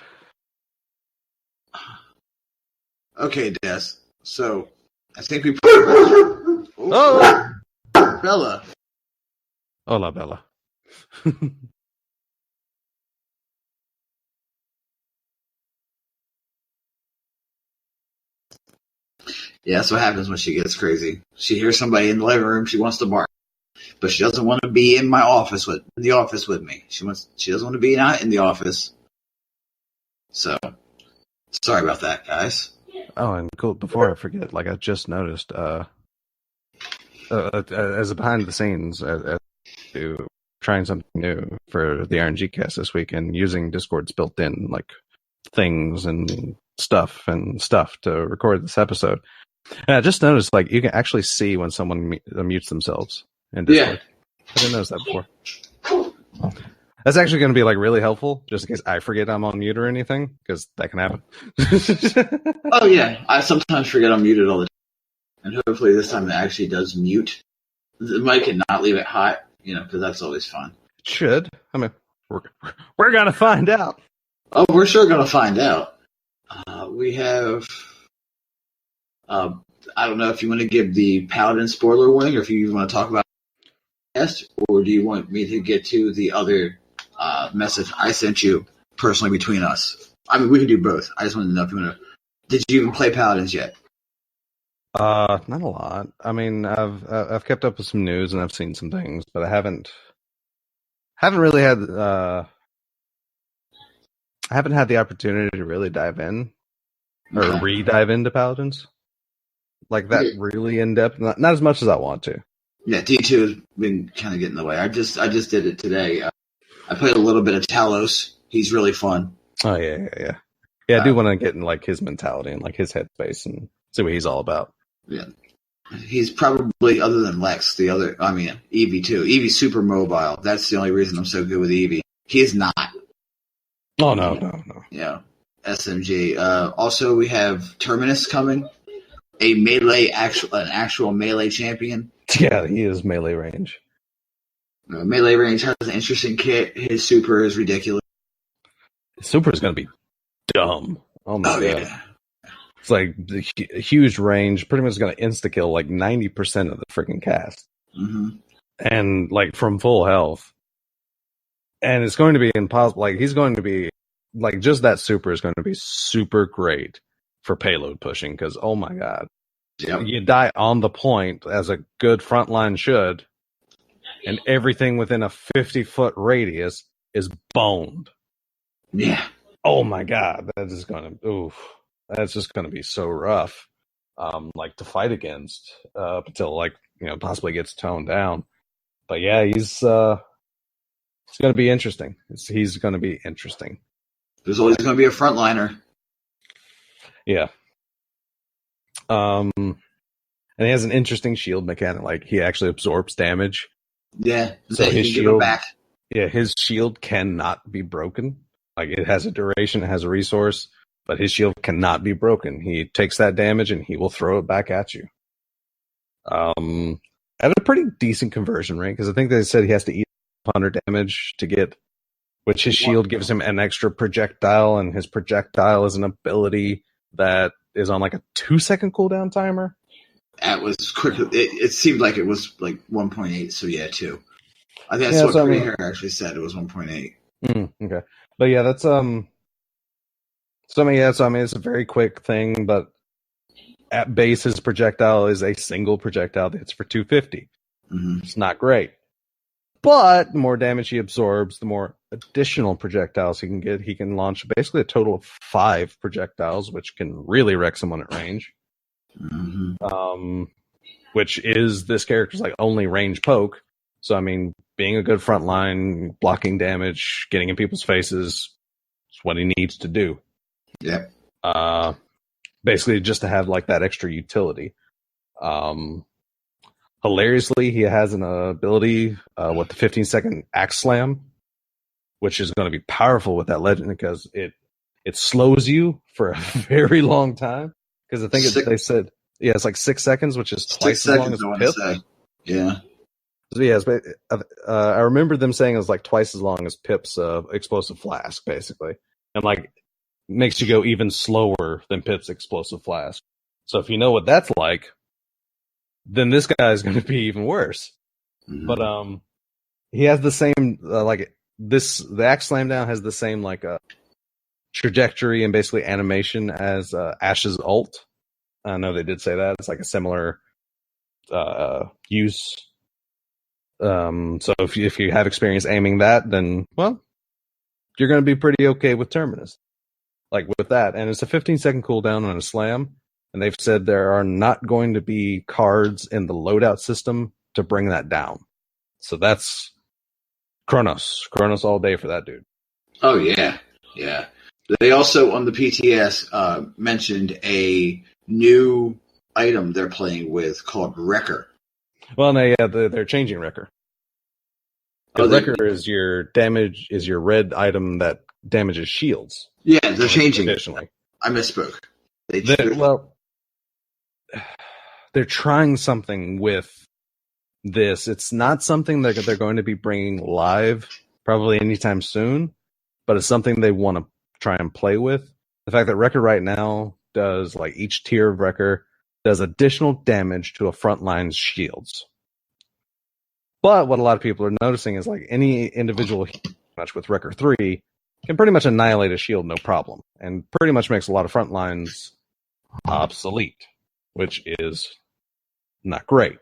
Okay, Des. So I think we. Oh, Bella. Hola, Bella. Yeah, that's what happens when she gets crazy. She hears somebody in the living room, she wants to bark, but she doesn't want to be in the office with me. She doesn't want to be out in the office. So sorry about that, guys. Oh, and cool. Before I forget, like I just noticed, as a behind the scenes, as to trying something new for the RNG cast this week and using Discord's built-in like things and stuff to record this episode. And I just noticed like you can actually see when someone mutes themselves in Discord. Yeah. I didn't notice that before. That's actually going to be like really helpful, just in case I forget I'm on mute or anything, because that can happen. Oh yeah, I sometimes forget I'm muted all the time, and hopefully this time it actually does mute the mic and not leave it hot, because that's always fun. It should. I mean, we're gonna find out. Oh, we're sure gonna find out. We have. I don't know if you want to give the Paladin spoiler warning, or if you even want to talk about it, or do you want me to get to the other message I sent you personally between us? I mean, we can do both. I just want to know if you want to. Did you even play Paladins yet? Not a lot. I mean, I've kept up with some news and I've seen some things, but I haven't really had I haven't had the opportunity to really dive in or re-dive into Paladins like that really in depth. Not as much as I want to. Yeah, D2 has been kind of getting in the way. I just did it today. I played a little bit of Talos. He's really fun. Oh yeah. I do want to get in like his mentality and like his headspace and see what he's all about. Yeah, he's probably, other than Lex, Eevee too. Eevee's super mobile. That's the only reason I'm so good with Eevee. He is not. Oh no. Yeah, SMG. Also, we have Terminus coming, an actual melee champion. Yeah, he is melee range. Melee range has an interesting kit. His super is ridiculous. His super is going to be dumb. Oh my god. Yeah. It's like the huge range, pretty much going to insta-kill like 90% of the freaking cast. Mm-hmm. And like from full health. And it's going to be impossible. Like he's going to be, like just that super is going to be super great for payload pushing because, oh my god. Yep. You die on the point as a good frontline should, and everything within a 50-foot radius is boned. Yeah. Oh my god, that's just gonna be so rough, like to fight against, until like possibly gets toned down. But yeah, it's gonna be interesting. He's gonna be interesting. There's always gonna be a frontliner. Yeah. And he has an interesting shield mechanic. Like he actually absorbs damage. Yeah. So his shield back. Yeah, his shield cannot be broken. Like it has a duration, it has a resource, but his shield cannot be broken. He takes that damage and he will throw it back at you. At a pretty decent conversion rate, because I think they said he has to eat 100 damage to get, which his shield gives him an extra projectile, and his projectile is an ability that is on like a 2-second cooldown timer. That was quick. It seemed like it was like 1.8, so yeah, 2. I think that's what Grey Hair actually said. It was 1.8. Okay. But yeah, that's it's a very quick thing, but at base his projectile is a single projectile that hits for 250. Mm-hmm. It's not great. But the more damage he absorbs, the more additional projectiles he can get. He can launch basically a total of 5 projectiles, which can really wreck someone at range. Mm-hmm. Which is this character's like only range poke. So I mean, being a good frontline, blocking damage, getting in people's faces is what he needs to do. Yep. Basically just to have like that extra utility. Hilariously, he has an ability with the 15-second axe slam, which is going to be powerful with that legend because it slows you for a very long time. Because I think they said, yeah, it's like 6 seconds, which is twice as long as Pip. Yeah. So yes, but I remember them saying it was like twice as long as Pip's explosive flask, basically, and like makes you go even slower than Pip's explosive flask. So if you know what that's like, then this guy is going to be even worse. Mm-hmm. But he has the same the axe slam down has the same like trajectory and basically animation as Ash's ult. I know they did say that. It's like a similar use. So if you have experience aiming that, then, well, you're going to be pretty okay with Terminus. Like with that. And it's a 15-second cooldown on a slam. And they've said there are not going to be cards in the loadout system to bring that down. So that's Kronos. Kronos all day for that dude. Oh, yeah. Yeah. They also, on the PTS, mentioned a new item they're playing with called Wrecker. Well, no, yeah, they're changing Wrecker. Wrecker is your damage, is your red item that damages shields. Yeah, they're changing it. Additionally. I misspoke. They're trying something with this. It's not something that they're going to be bringing live probably anytime soon, but it's something they want to try and play with. The fact that Wrecker right now does, like, each tier of Wrecker does additional damage to a frontline's shields. But what a lot of people are noticing is, like, any individual much with Wrecker 3 can pretty much annihilate a shield no problem, and pretty much makes a lot of frontlines obsolete, which is not great.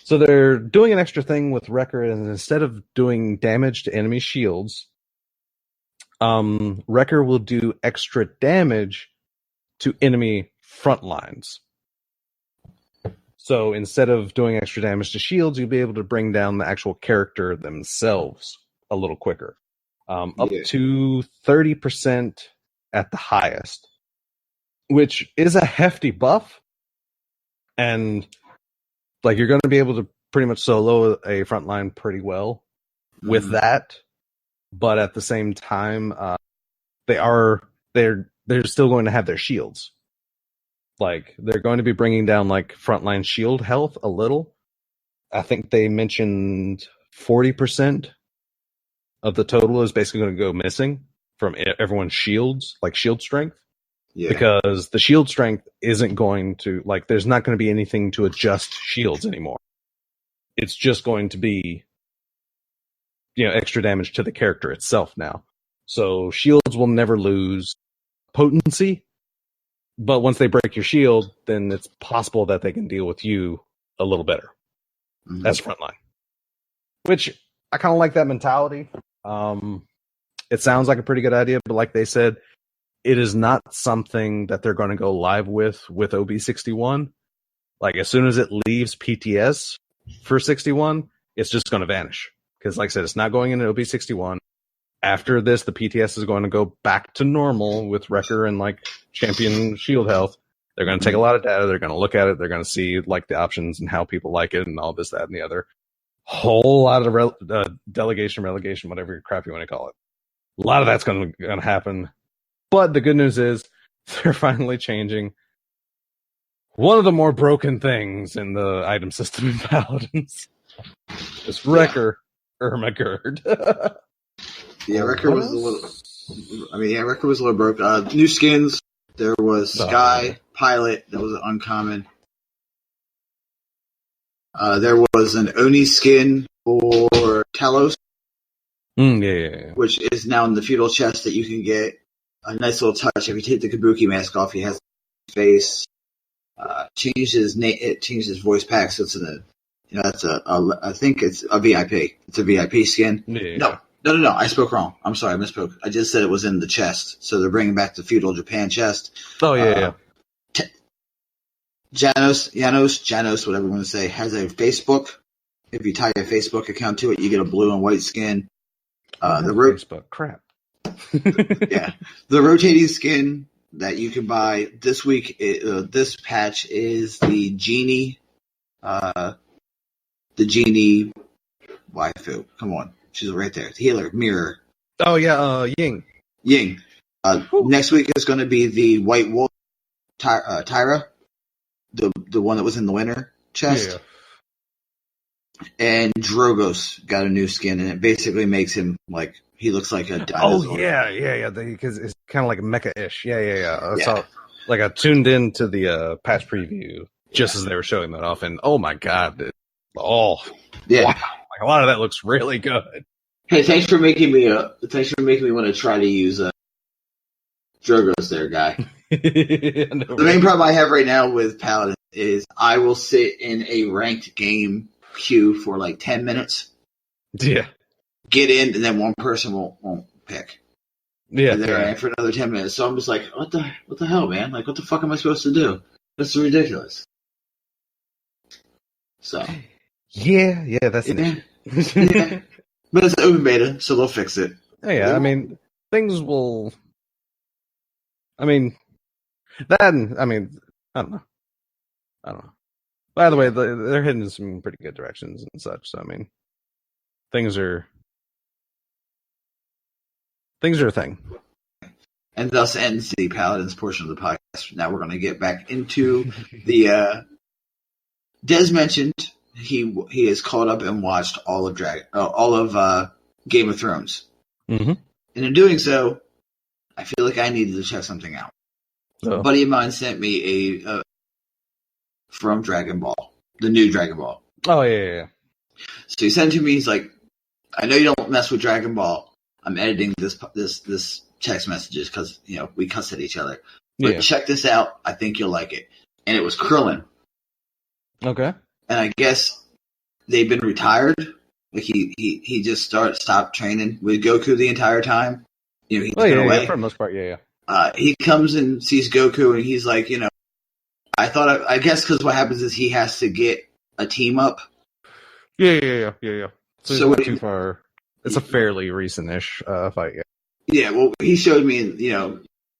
So they're doing an extra thing with Wrecker, and instead of doing damage to enemy shields, Wrecker will do extra damage to enemy front lines. So instead of doing extra damage to shields, you'll be able to bring down the actual character themselves a little quicker. Up to 30% at the highest, which is a hefty buff. And, like, you're going to be able to pretty much solo a front line pretty well with that. But at the same time, they're still going to have their shields. Like, they're going to be bringing down, like, frontline shield health a little. I think they mentioned 40% of the total is basically going to go missing from everyone's shields, like shield strength. Yeah. Because the shield strength isn't going to, like, there's not going to be anything to adjust shields anymore. It's just going to be, extra damage to the character itself now. So shields will never lose potency, but once they break your shield, then it's possible that they can deal with you a little better as frontline. Which, I kind of like that mentality. It sounds like a pretty good idea, but like they said, it is not something that they're going to go live with OB61. Like, as soon as it leaves PTS for 61, it's just going to vanish. Because, like I said, it's not going into OB61. After this, the PTS is going to go back to normal with Wrecker and, like, champion shield health. They're going to take a lot of data. They're going to look at it. They're going to see, like, the options and how people like it and all this, that, and the other. Whole lot of delegation, relegation, whatever crap you want to call it. A lot of that's going to happen. But the good news is they're finally changing one of the more broken things in the item system in Paladins. This Wrecker Ermagerd. Wrecker was a little... Wrecker was a little broke. New skins. There was Sky, Pilot. That was an uncommon. There was an Oni skin for Talos. Which is now in the feudal chest that you can get. A nice little touch. If you take the Kabuki mask off, he has his face. Changed his name. It changed his voice pack, so it's I think it's a VIP. It's a VIP skin. No. I spoke wrong. I'm sorry, I misspoke. I just said it was in the chest. So they're bringing back the feudal Japan chest. Janos, whatever you want to say, has a Facebook. If you tie a Facebook account to it, you get a blue and white skin. Facebook crap. The rotating skin that you can buy this week, this patch is the Genie, waifu. Come on, she's right there. The healer, mirror. Oh yeah, Ying. Next week is going to be the White Wolf, Tyra, the one that was in the winter chest. Yeah. And Drogos got a new skin, and it basically makes him like he looks like a dinosaur. Oh yeah. Because it's kind of like mecha-ish. Yeah. So, like, I tuned in to the patch preview just as they were showing that off, and oh my god, wow. Like, a lot of that looks really good. Hey, thanks for making me want to try to use Drogos there, guy. The main problem I have right now with Paladin is I will sit in a ranked game queue for like 10 minutes, Yeah. get in, and then one person won't pick. Yeah. And they're in for another 10 minutes. So I'm just like, what the hell, man? Like, what the fuck am I supposed to do? This is ridiculous. So. Yeah, that's an issue. Yeah. But it's open beta, so they'll fix it. Yeah, I mean, things will. I mean, I don't know. By the way, they're heading in some pretty good directions and such. So I mean, things are a thing. And thus ends the Paladins portion of the podcast. Now we're going to get back into the. Des mentioned he is caught up and watched all of Game of Thrones. Mm-hmm. And in doing so, I feel like I needed to check something out. Oh. A buddy of mine sent me a from Dragon Ball, the new Dragon Ball. Oh yeah. So he sent it to me. He's like, "I know you don't mess with Dragon Ball. I'm editing this text messages because we cuss at each other. But check this out. I think you'll like it." And it was Krillin. Okay. And I guess they've been retired. Like he just stopped training with Goku the entire time. He's been away. Yeah, for the most part, yeah. He comes and sees Goku, and he's like, I guess because what happens is he has to get a team up. Yeah. So it's not too far. It's a fairly recent-ish fight. Yeah. Yeah. Well, he showed me,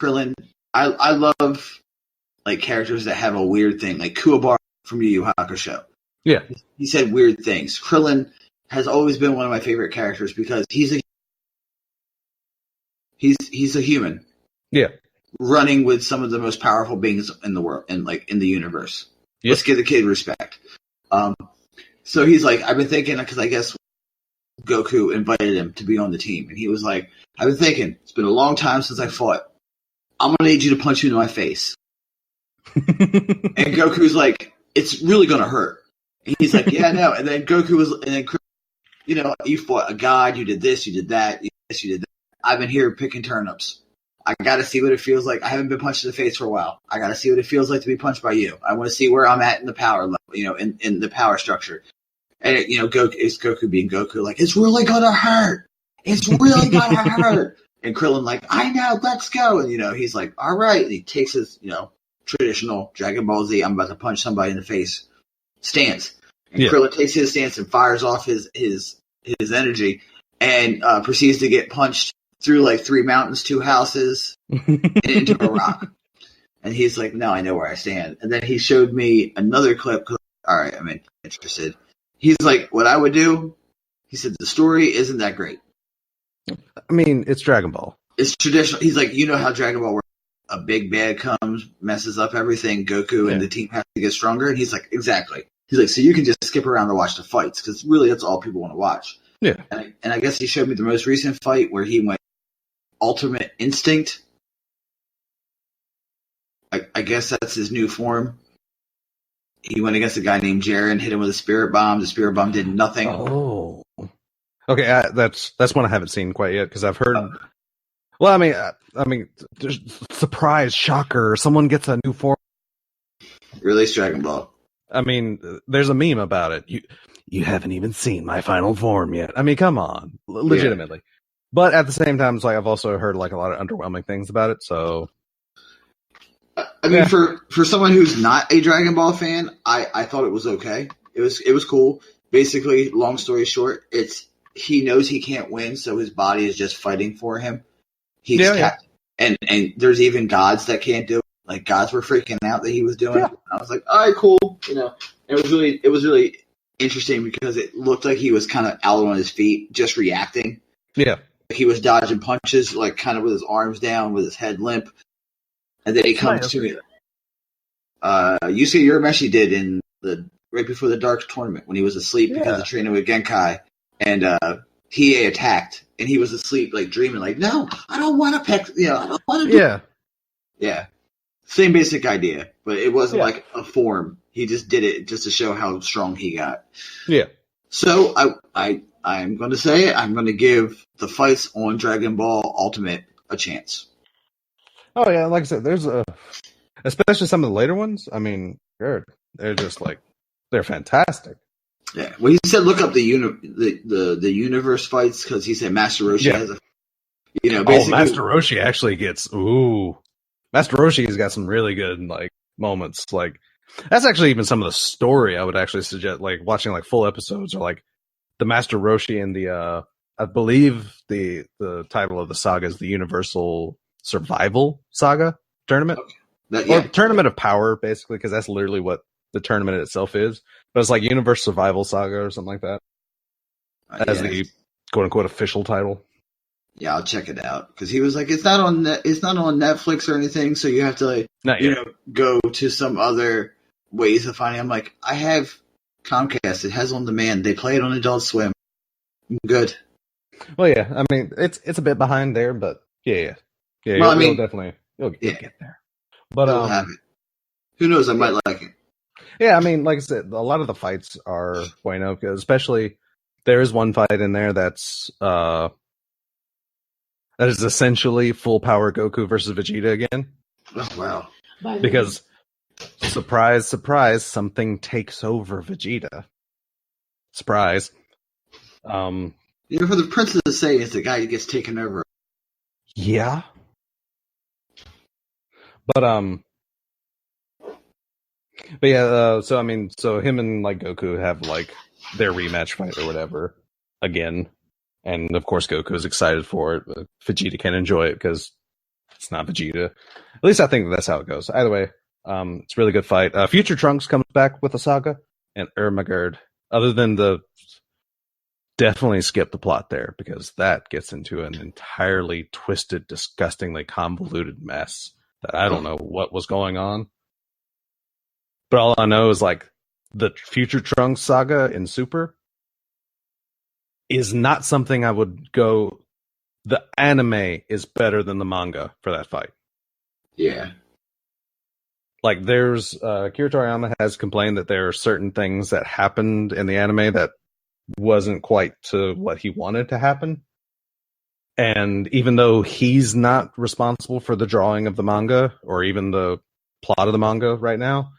Krillin. I love like characters that have a weird thing, like Kuwabara from Yu Yu Hakusho. Yeah. He said weird things. Krillin has always been one of my favorite characters because he's a human. Yeah. Running with some of the most powerful beings in the world and like in the universe. Yep. Let's give the kid respect. So he's like, I've been thinking, because I guess Goku invited him to be on the team, and he was like, I've been thinking, it's been a long time since I fought. I'm gonna need you to punch you in my face. And Goku's like, it's really gonna hurt. And he's like, yeah, no. And then you fought a god, you did this, you did that, you did that. I've been here picking turnips. I gotta see what it feels like. I haven't been punched in the face for a while. I gotta see what it feels like to be punched by you. I want to see where I'm at in the power level, in the power structure. And Goku being Goku, like, it's really gonna hurt. It's really gonna hurt. And Krillin like, I know, let's go. And he's like, all right. And he takes his traditional Dragon Ball Z, I'm about to punch somebody in the face stance. And Krillin takes his stance and fires off his energy and proceeds to get punched through like 3 mountains, 2 houses, and into a rock. And he's like, no, I know where I stand. And then he showed me another clip. All right, I'm interested. He's like, what I would do, he said, the story isn't that great. I mean, it's Dragon Ball. It's traditional. He's like, how Dragon Ball works. A big bad comes, messes up everything. Goku and the team have to get stronger. And he's like, exactly. He's like, so you can just skip around to watch the fights because really that's all people want to watch. Yeah. And I guess he showed me the most recent fight where he went Ultimate Instinct. I guess that's his new form. He went against a guy named Jaren, hit him with a spirit bomb. The spirit bomb did nothing. Oh. Okay, that's one I haven't seen quite yet because I've heard. Well, I mean, surprise, shocker! Someone gets a new form. Release Dragon Ball. I mean, there's a meme about it. You haven't even seen my final form yet. I mean, come on, legitimately. Yeah. But at the same time, it's like I've also heard like a lot of underwhelming things about it. So, I mean, for someone who's not a Dragon Ball fan, I thought it was okay. It was cool. Basically, long story short, he knows he can't win, so his body is just fighting for him. And there's even gods that can't do it. Like gods were freaking out that he was doing. Yeah. I was like, all right, cool. It was really interesting because it looked like he was kind of out on his feet, just reacting. Yeah. He was dodging punches, like kind of with his arms down, with his head limp. And then he comes to me. Yusuke Urameshi did in right before the Dark tournament when he was asleep because of training with Genkai. And Hiei attacked, and he was asleep, like dreaming, like, no, I don't want to pick, I don't want to do Yeah. Same basic idea, but it wasn't like a form. He just did it just to show how strong he got. Yeah. So I'm going to say it. I'm going to give the fights on Dragon Ball Ultimate a chance. Oh yeah, like I said, especially some of the later ones. I mean, they're just like they're fantastic. Yeah. Well, he said look up the the universe fights because he said Master Roshi Yeah. has a Oh, basically. Master Roshi actually gets Master Roshi's got some really good like moments. Like that's actually even some of the story I would actually suggest like watching like full episodes or like the Master Roshi and the I believe the title of the saga is the Universal Survival Saga Tournament. Or Yeah. Tournament of Power, basically, because that's literally what the tournament itself is. But it's like Universe Survival Saga or something like that as Yeah. the quote unquote official title. Yeah, I'll check it out because he was like, it's not on Netflix or anything, so you have to like Not yet. go to some other ways of finding. I'm like, I have Comcast. It has on demand. They play it on Adult Swim. I'm good. Well, yeah. I mean, it's a bit behind there, but yeah. Well, I mean, you'll yeah, get there. But it'll have it. Who knows? I might like it. yeah. I mean, like I said, a lot of the fights are bueno, because especially there is one fight in there that is essentially full power Goku versus Vegeta again. Oh wow! Because surprise, surprise, something takes over Vegeta. Surprise. For the princess to say it's the guy who gets taken over. Yeah. But yeah, so I mean, so him and like Goku have like their rematch fight or whatever again, and of course Goku's excited for it, but Vegeta can't enjoy it because it's not Vegeta. At least I think that's how it goes. Either way, it's a really good fight. Future Trunks comes back with a saga, and Ermagerd. Other than definitely skip the plot there because that gets into an entirely twisted, disgustingly convoluted mess that I don't know what was going on. But all I know is like the Future Trunks saga in Super is not something I would go. The anime is better than the manga for that fight. Yeah. Like there's Akira Toriyama has complained that there are certain things that happened in the anime that wasn't quite to what he wanted to happen. And even though he's not responsible for the drawing of the manga or even the plot of the manga right now,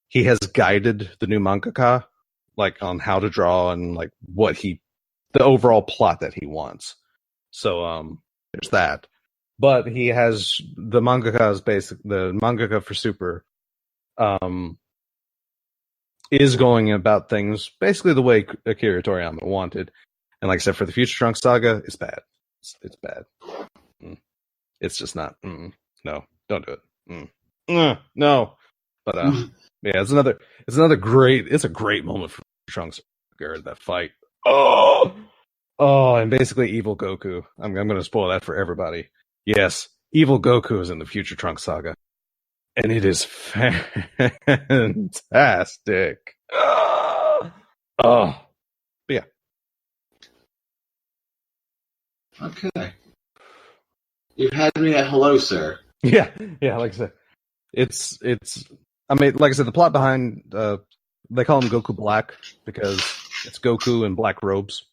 he has guided the new mangaka like on how to draw and like the overall plot that he wants. So there's that. But he has the mangaka for Super is going about things basically the way Akira Toriyama wanted. And like I said, for the Future Trunks saga, it's bad. It's bad. It's just not. No, don't do it. No. But yeah, it's a great moment for Trunks that fight. Oh, and basically evil Goku. I'm going to spoil that for everybody. Yes, evil Goku is in the Future Trunks saga, and it is fantastic. But yeah. Okay. You've had me at hello, sir. Yeah. Like I said, it's. I mean, like I said, the plot behind they call him Goku Black because it's Goku in black robes.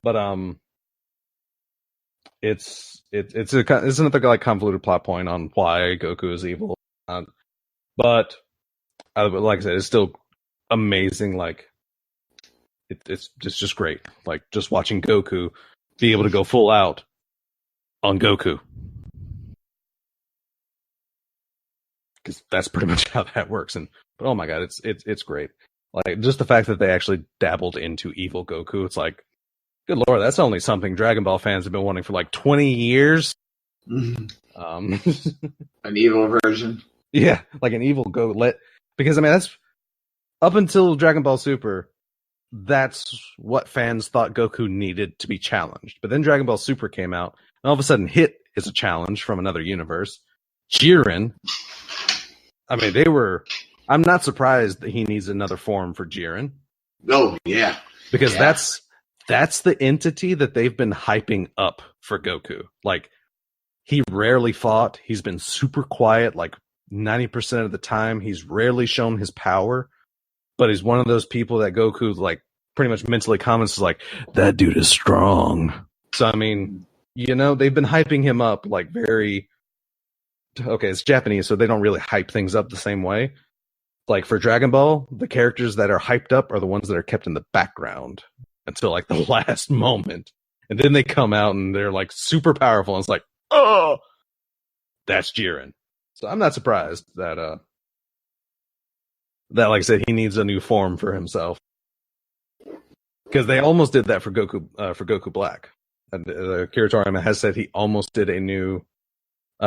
But it's another like convoluted plot point on why Goku is evil. But like I said, it's still amazing. Like it's just great. Like just watching Goku be able to go full out on Goku. Because that's pretty much how that works. But oh my god, it's great. Like just the fact that they actually dabbled into evil Goku. It's like, good lord, that's only something Dragon Ball fans have been wanting for like 20 years. An evil version. Yeah, like an evil because I mean that's up until Dragon Ball Super. That's what fans thought Goku needed to be challenged. But then Dragon Ball Super came out, and all of a sudden, Hit is a challenge from another universe. Jiren. I mean, I'm not surprised that he needs another form for Jiren. Oh, yeah. Because that's the entity that they've been hyping up for Goku. Like, he rarely fought. He's been super quiet, like 90% of the time. He's rarely shown his power. But he's one of those people that Goku, like, pretty much mentally comments is like, that dude is strong. So, I mean, they've been hyping him up, like, very okay, it's Japanese, so they don't really hype things up the same way. Like for Dragon Ball, the characters that are hyped up are the ones that are kept in the background until like the last moment. And then they come out and they're like super powerful. And it's like, oh, that's Jiren. So I'm not surprised that like I said, he needs a new form for himself. Because they almost did that for Goku Black. Akira Toriyama has said he almost did a new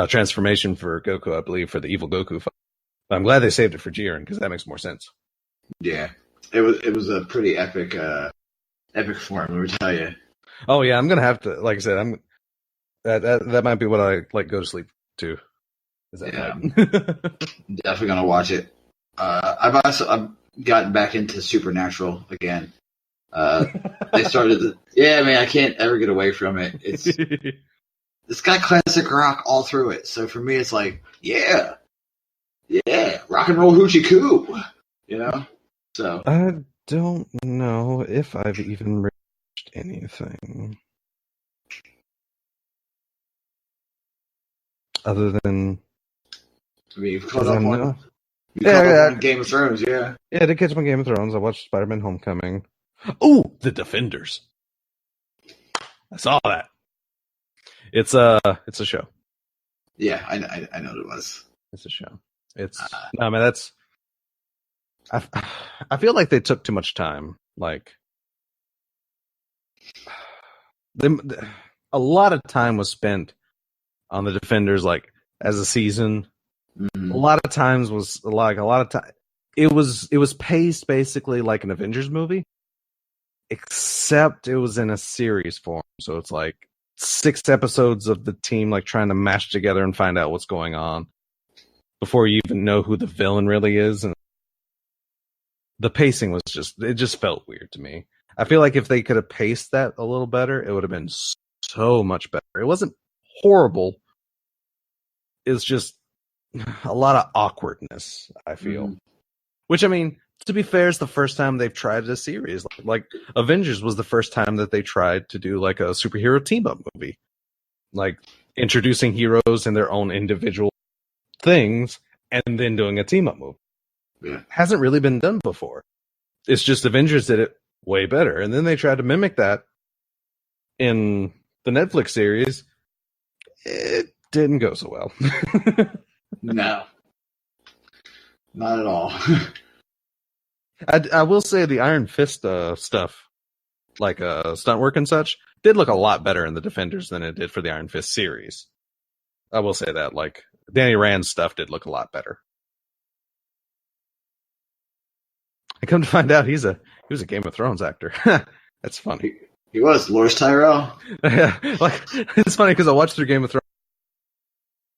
transformation for Goku, I believe, for the evil Goku fight. But I'm glad they saved it for Jiren because that makes more sense. Yeah, it was a pretty epic form. Let me tell you. Oh yeah, I'm gonna have to. Like I said, that might be what I like go to sleep to. Is that definitely gonna watch it. I've gotten back into Supernatural again. They started. I can't ever get away from it. It's got classic rock all through it. So for me, it's like, yeah, rock and roll hoochie coo, So I don't know if I've even reached anything other than. I mean, you've caught up on Game of Thrones, yeah. Yeah, I did catch up on Game of Thrones. I watched Spider-Man: Homecoming. Oh, The Defenders. I saw that. It's a show. Yeah, I know it was. It's a show. No, man, that's. I feel like they took too much time. Like, a lot of time was spent on the Defenders, like as a season. Mm-hmm. A lot of times was like a lot of time. It was paced basically like an Avengers movie, except it was in a series form. So it's like 6 episodes of the team like trying to mash together and find out what's going on before you even know who the villain really is. And the pacing was just felt weird to me. I feel like if they could have paced that a little better, it would have been so much better. It wasn't horrible. It's just a lot of awkwardness, I feel. Mm. Which, I mean, to be fair, is the first time they've tried a series. Like Avengers was the first time that they tried to do like a superhero team-up movie. Like introducing heroes in their own individual things and then doing a team-up movie. Yeah. Hasn't really been done before. It's just Avengers did it way better. And then they tried to mimic that in the Netflix series. It didn't go so well. No. Not at all. I will say the Iron Fist stuff, like stunt work and such, did look a lot better in the Defenders than it did for the Iron Fist series. I will say that. Like, Danny Rand's stuff did look a lot better. I come to find out he was a Game of Thrones actor. That's funny. He was Loras Tyrell. Yeah, like it's funny because I watched through Game of Thrones.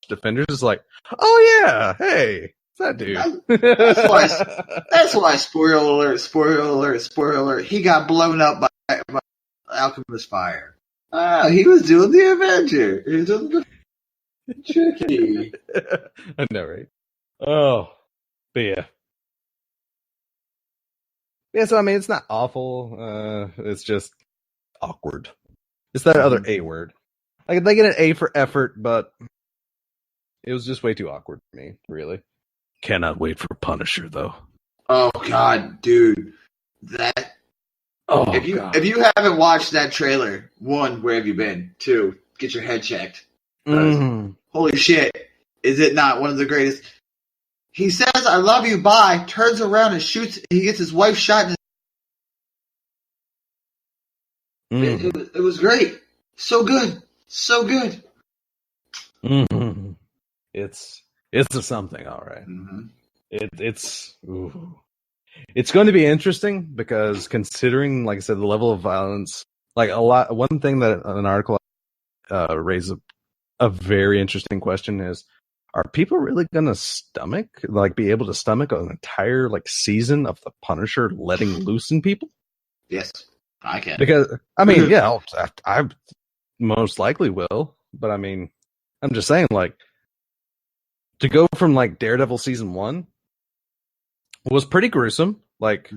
Defenders is like, oh yeah, hey, it's that dude. That's why. Spoiler alert. He got blown up by Alchemist Fire. He was doing the Avenger. He was doing the tricky. I know, right? Oh, but yeah. Yeah, so I mean, it's not awful. It's just awkward. It's that other A word. Like they get an A for effort, but it was just way too awkward for me, really. Cannot wait for Punisher, though. Oh God, dude, that. Oh, if you haven't watched that trailer, 1, where have you been? 2, get your head checked. Holy shit, is it not one of the greatest? He says, "I love you." Bye. Turns around and shoots. He gets his wife shot. It was great. So good. So good. Mm-hmm. It's a something, all right. Mm-hmm. It's going to be interesting because considering, like I said, the level of violence, like one thing that an article raised a very interesting question is, are people really going to be able to stomach an entire like season of the Punisher letting loose in people? Yes, I can. Because I mean, yeah, I most likely will, but I mean, I'm just saying, like, to go from like Daredevil season 1 was pretty gruesome. Like,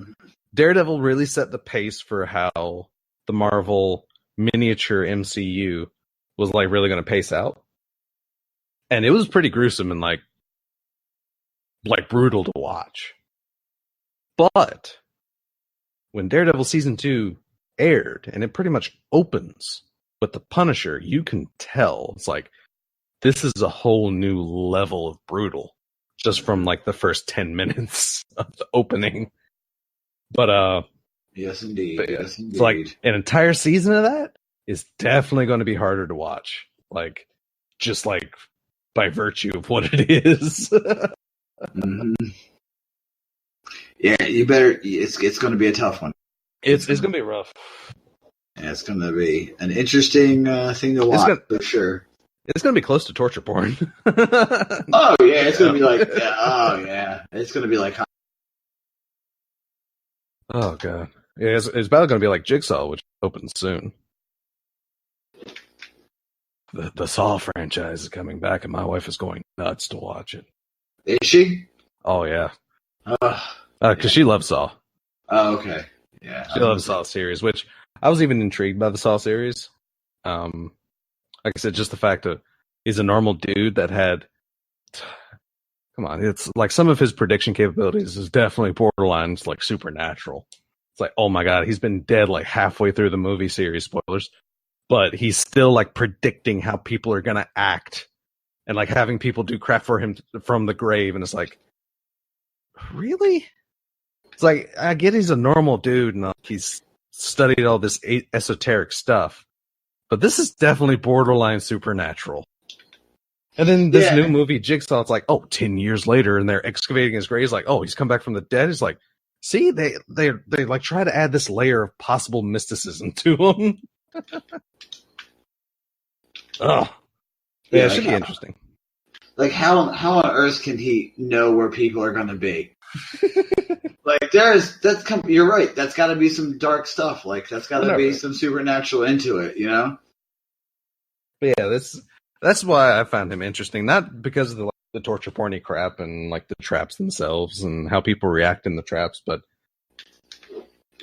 Daredevil really set the pace for how the Marvel miniature MCU was like really going to pace out. And it was pretty gruesome and like brutal to watch. But when Daredevil season 2 aired, and it pretty much opens with the Punisher, you can tell it's like this is a whole new level of brutal just from like the first 10 minutes of the opening. But yes, indeed. but yeah, Yes, indeed. it's like an entire season of that is definitely going to be harder to watch. Like just like by virtue of what it is. Mm-hmm. Yeah, you better. It's going to be a tough one. It's going to be rough. Yeah, it's going to be an interesting thing to watch for sure. It's going to be close to torture porn. Oh yeah, it's going to be like. Oh yeah, it's going to be like. Oh god, yeah, it's about going to be like Jigsaw, which opens soon. The Saw franchise is coming back, and my wife is going nuts to watch it. Is she? Oh yeah, because she loves Saw. Oh okay, yeah, she loves Saw series, which I was even intrigued by the Saw series. Like I said, just the fact that he's a normal dude that had. Come on, it's like some of his prediction capabilities is definitely borderline. It's like supernatural. It's like, oh my god, he's been dead like halfway through the movie series. Spoilers. But he's still like predicting how people are gonna act, and like having people do crap for him from the grave, and it's like, really? It's like I get he's a normal dude and he's studied all this esoteric stuff, but this is definitely borderline supernatural. And then this new movie, Jigsaw, it's like, 10 years later, and they're excavating his grave. It's like, oh, he's come back from the dead. It's like, see, they like try to add this layer of possible mysticism to him. Oh, yeah, it should be interesting. Like how on earth can he know where people are going to be? Like you're right. That's got to be some dark stuff. Like that's got to be some supernatural into it, you know? But yeah, that's why I found him interesting. Not because of the torture porny crap and like the traps themselves and how people react in the traps, but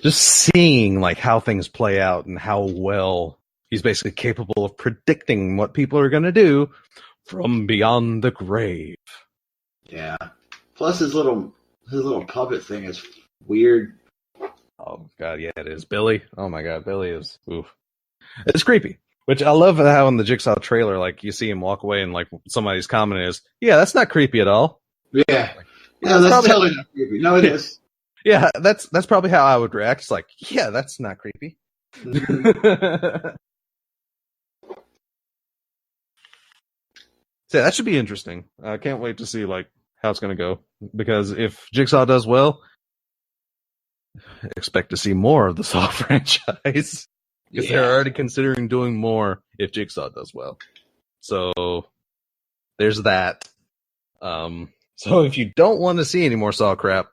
just seeing like how things play out and how well he's basically capable of predicting what people are going to do from beyond the grave. Yeah. Plus his little puppet thing is weird. Oh god, yeah, it is. Billy. Oh my god, Billy is oof. It's creepy. Which I love how in the Jigsaw trailer, like you see him walk away and like somebody's comment is, yeah, that's not creepy at all. Yeah. Like, yeah, that's totally not creepy. No, it is. Yeah, that's probably how I would react. It's like, yeah, that's not creepy. Mm-hmm. So that should be interesting. I can't wait to see like how it's going to go, because if Jigsaw does well, expect to see more of the Saw franchise, because they're already considering doing more if Jigsaw does well. So there's that. So if you don't want to see any more Saw crap,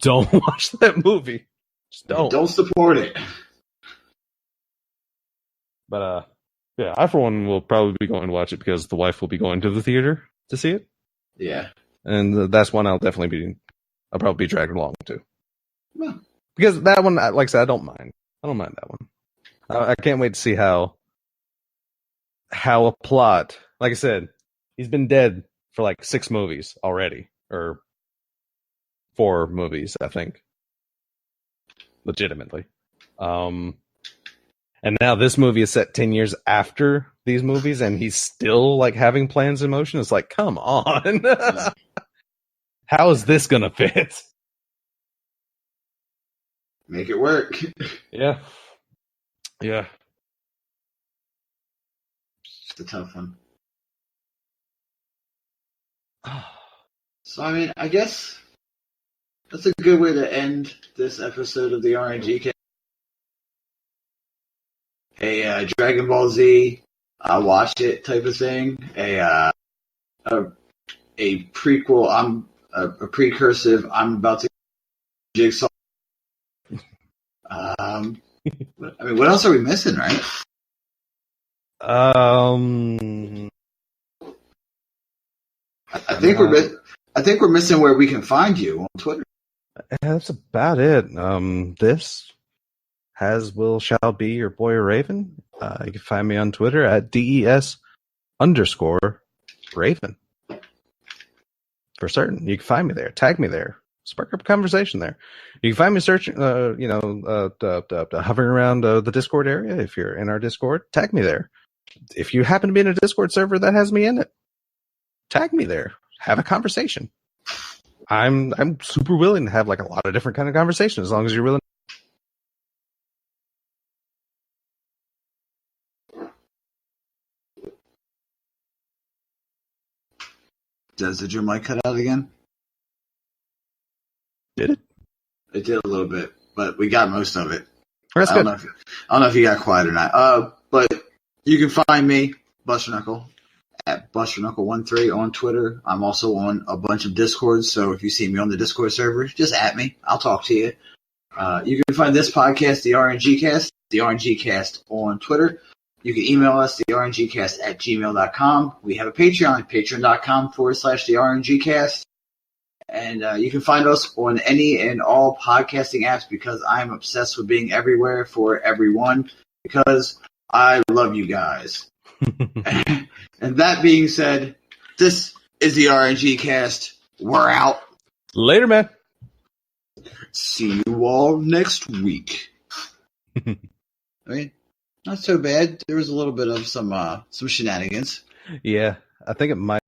don't watch that movie. Just don't. Don't support it. But yeah, I for one will probably be going to watch it because the wife will be going to the theater to see it. Yeah. And that's one I'll probably be dragged along to. Yeah. Because that one, like I said, I don't mind. I don't mind that one. I can't wait to see how a plot, like I said, he's been dead for like 6 movies already, or 4 movies, I think. Legitimately. And now this movie is set 10 years after these movies, and he's still like having plans in motion. It's like, come on. How is this gonna fit? Make it work. Yeah. Yeah. It's a tough one. So, I mean, I guess that's a good way to end this episode of the RNG Cast. A Dragon Ball Z, watch it type of thing. A prequel. A precursive. I'm about to Jigsaw. I mean, what else are we missing, right? I think we're missing where we can find you on Twitter. That's about it. This shall be your boy Raven. You can find me on Twitter at DES_. Raven. For certain. You can find me there. Tag me there. Spark up a conversation there. You can find me searching, hovering around the Discord area. If you're in our Discord, tag me there. If you happen to be in a Discord server that has me in it, tag me there. Have a conversation. I'm super willing to have like a lot of different kind of conversations as long as you're willing. Did your mic cut out again? Did it? It did a little bit, but we got most of it. That's I good. don't know if you got quiet or not. But you can find me, Buster Knuckle, at BusterKnuckle13 on Twitter. I'm also on a bunch of Discords, so if you see me on the Discord server, just at me. I'll talk to you. You can find this podcast, the RNG Cast on Twitter. You can email us, therngcast@gmail.com. We have a Patreon, patreon.com/therngcast. And you can find us on any and all podcasting apps because I'm obsessed with being everywhere for everyone because I love you guys. And that being said, this is the RNG Cast. We're out. Later, man. See you all next week. I mean, not so bad. There was a little bit of some shenanigans. Yeah, I think it might.